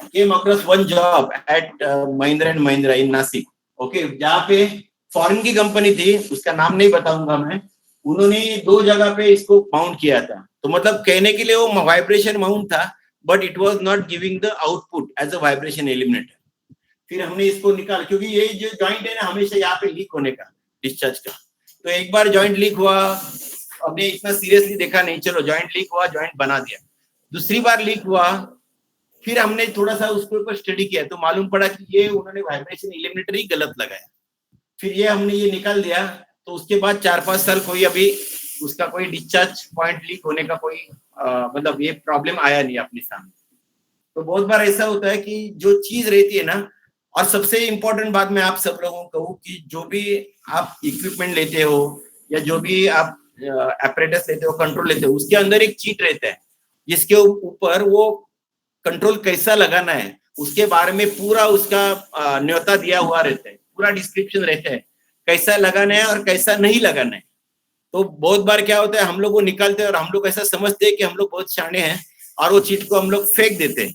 Speaker 2: came across one job at Mahindra and Mahindra in Nashik, okay, जहाँ पे फॉरेन की कंपनी थी, उसका नाम नहीं बताऊंगा मैं, उन्होंने 2 जगह पे इसको माउंट किया था। तो मतलब कहने के लिए वो वाइब्रेशन माउंट था, but it was not giving the output as a vibration eliminator. फिर हमने इसको निकाल, क्योंकि ये जो जॉइंट है ना हमेशा यहाँ पे लीक होने का, डिस्चार्ज का। तो एक बार जॉइंट लीक हुआ, हमने इतना सीरियसली देखा नहीं, चलो जॉइंट लीक हुआ, जॉइंट बना दिया। दूसरी बार लीक हुआ, फिर हमने थोड़ा सा उसके ऊपर स्टडी किया, तो मालूम पड़ा कि ये उन्होंने वाइब्रेशन एलिमिनेटर ही गलत लगाया। फिर ये हमने ये निकाल दिया। तो उसके बाद 4-5 साल कोई अभी उसका कोई डिस्चार्ज पॉइंट लीक होने का कोई मतलब ये प्रॉब्लम आया नहीं अपने सामने। तो बहुत बार ऐसा होता है कि जो चीज रहती है ना, और सबसे इम्पोर्टेंट बात मैं आप सब लोगों को कहूँ कि जो भी आप इक्विपमेंट लेते हो या जो भी आप एपरेटस लेते हो, कंट्रोल लेते हो, उसके अंदर एक चीट रहता है जिसके ऊपर वो कंट्रोल कैसा लगाना है उसके बारे में पूरा उसका न्योता दिया हुआ रहता है, पूरा डिस्क्रिप्शन रहता है कैसा लगाना है और कैसा नहीं लगाना है। तो बहुत बार क्या होता है, हम लोग वो निकालते हैं और हम लोग ऐसा समझते हैं कि हम लोग बहुत शाणे हैं और वो चीट को हम लोग फेंक देते हैं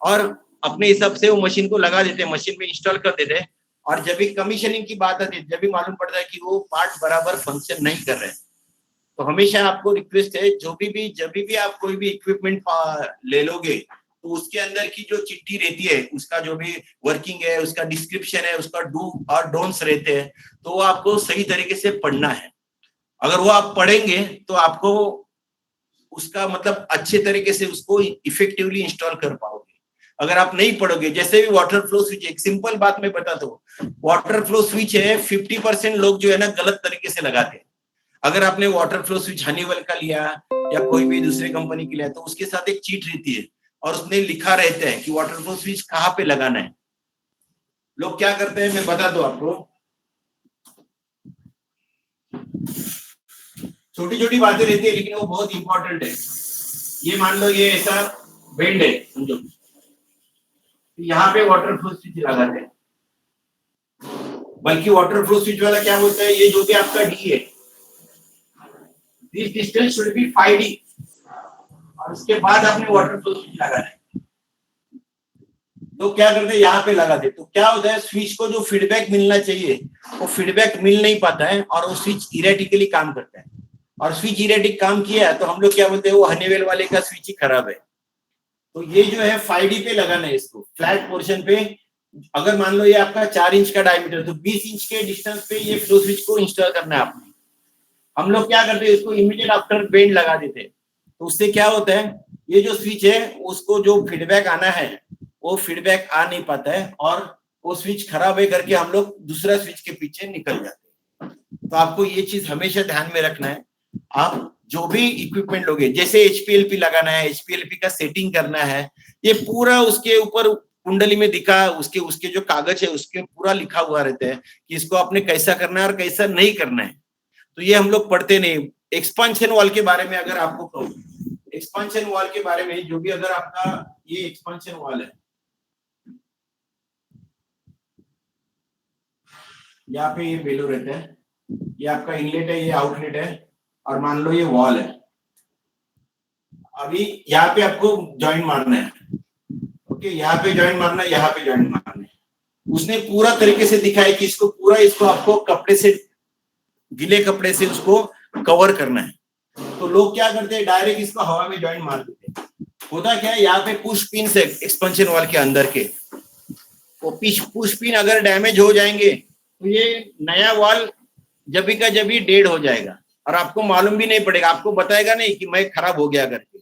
Speaker 2: और अपने हिसाब से वो मशीन को लगा देते हैं, मशीन में इंस्टॉल कर देते हैं। और जब भी कमीशनिंग की बात आती है, जब भी मालूम पड़ता है कि वो पार्ट बराबर फंक्शन नहीं कर रहे हैं। तो हमेशा आपको रिक्वेस्ट है, जब भी आप कोई भी इक्विपमेंट ले लोगे तो उसके अंदर की जो चिट्ठी रहती है, उसका जो भी वर्किंग है, उसका डिस्क्रिप्शन है, उसका डू और डोंट्स रहते हैं, तो वो आपको सही तरीके से पढ़ना है। अगर वो आप पढ़ेंगे तो आपको उसका मतलब अच्छे तरीके से उसको इफेक्टिवली इंस्टॉल कर पाओगे। अगर आप नहीं पढ़ोगे, जैसे भी वाटर फ्लो स्विच, एक सिंपल बात मैं बताता हूँ, वाटर फ्लो स्विच है 50% लोग जो है ना गलत तरीके से लगाते हैं। अगर आपने वाटर फ्लो स्विच हनीवेल का लिया या कोई भी दूसरे कंपनी की लिया, तो उसके साथ एक चीट रहती है और उसमें लिखा रहता है कि वाटर फ्लो स्विच कहाँ पे लगाना है। लोग क्या करते हैं, मैं बता दूं आपको, छोटी छोटी बातें रहती है लेकिन वो बहुत इंपॉर्टेंट है। ये मान लो ये ऐसा बेंड है, समझो यहाँ पे वाटर फ्लो स्विच लगाते हैं, बल्कि वाटर फ्लो स्विच वाला क्या बोलता है, ये जो भी आपका डी है, this distance should be 5D, और उसके बाद आपने वाटर फ्लो स्विच लगाना है। तो क्या करते हैं, यहाँ पे लगा दे, तो क्या होता है, स्विच को जो फीडबैक मिलना चाहिए वो फीडबैक मिल नहीं पाता है और वो स्विच इरेटिकली काम करता है। और स्विच इरेटिक काम किया तो हम लोग क्या बोलते हैं, वो हनीवेल वाले का स्विच ही खराब है। तो ये जो है 5D पे लगाना है इसको, फ्लैट पोर्शन पे। अगर मान लो ये आपका 4 इंच का डायमीटर, तो 20 इंच के डिस्टेंस पे ये फ्लो स्विच को इंस्टॉल करना है आपने। हम लोग क्या करते हैं, इसको इमीडिएट आफ्टर बेंड लगा देते हैं। तो उससे क्या होता है, ये जो स्विच है उसको जो फीडबैक आना है वो फीडबैक आ नहीं पाता है और वो स्विच खराब है करके हम लोग दूसरा स्विच के पीछे निकल जाते हैं। तो आपको ये चीज हमेशा ध्यान में रखना है। आप जो भी इक्विपमेंट लोगे, जैसे एचपीएलपी लगाना है, एचपीएलपी का सेटिंग करना है, ये पूरा उसके ऊपर कुंडली में दिखा, उसके उसके जो कागज है उसके पूरा लिखा हुआ रहता है कि इसको आपने कैसा करना है और कैसा नहीं करना है। तो ये हम लोग पढ़ते नहीं। एक्सपांशन वॉल के बारे में अगर आपको कहूँ, एक्सपांशन वॉल के बारे में जो भी, अगर आपका ये एक्सपांशन वॉल है, यहाँ पे ये बेलो रहता है, ये आपका इनलेट है, ये आउटलेट है, और मान लो ये वॉल है। अभी यहाँ पे आपको जॉइंट मारना है, ओके, यहाँ पे जॉइंट मारना है, यहाँ पे जॉइंट मारना है। उसने पूरा तरीके से दिखाया कि इसको पूरा, इसको आपको कपड़े से, गीले कपड़े से उसको कवर करना है। तो लोग क्या करते हैं, डायरेक्ट इसको हवा में जॉइंट मार देते हैं। होता क्या है, यहाँ पे पुश पिन से एक्सपेंशन वॉल के अंदर के वो पुश पिन अगर डैमेज हो जाएंगे तो ये नया वॉल जब भी का जब भी डेड हो जाएगा और आपको मालूम भी नहीं पड़ेगा, आपको बताएगा नहीं कि मैं खराब हो गया करके।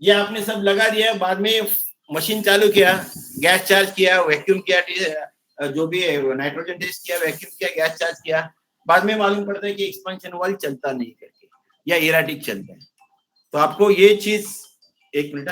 Speaker 2: ये आपने सब लगा दिया, बाद में मशीन चालू किया, गैस चार्ज किया, वैक्यूम किया, जो भी नाइट्रोजन टेस्ट किया, वैक्यूम किया, गैस चार्ज किया, बाद में मालूम पड़ता है कि एक्सपेंशन वॉल चलता नहीं करके या इराटिक चलता है। तो आपको ये चीज, एक मिनट,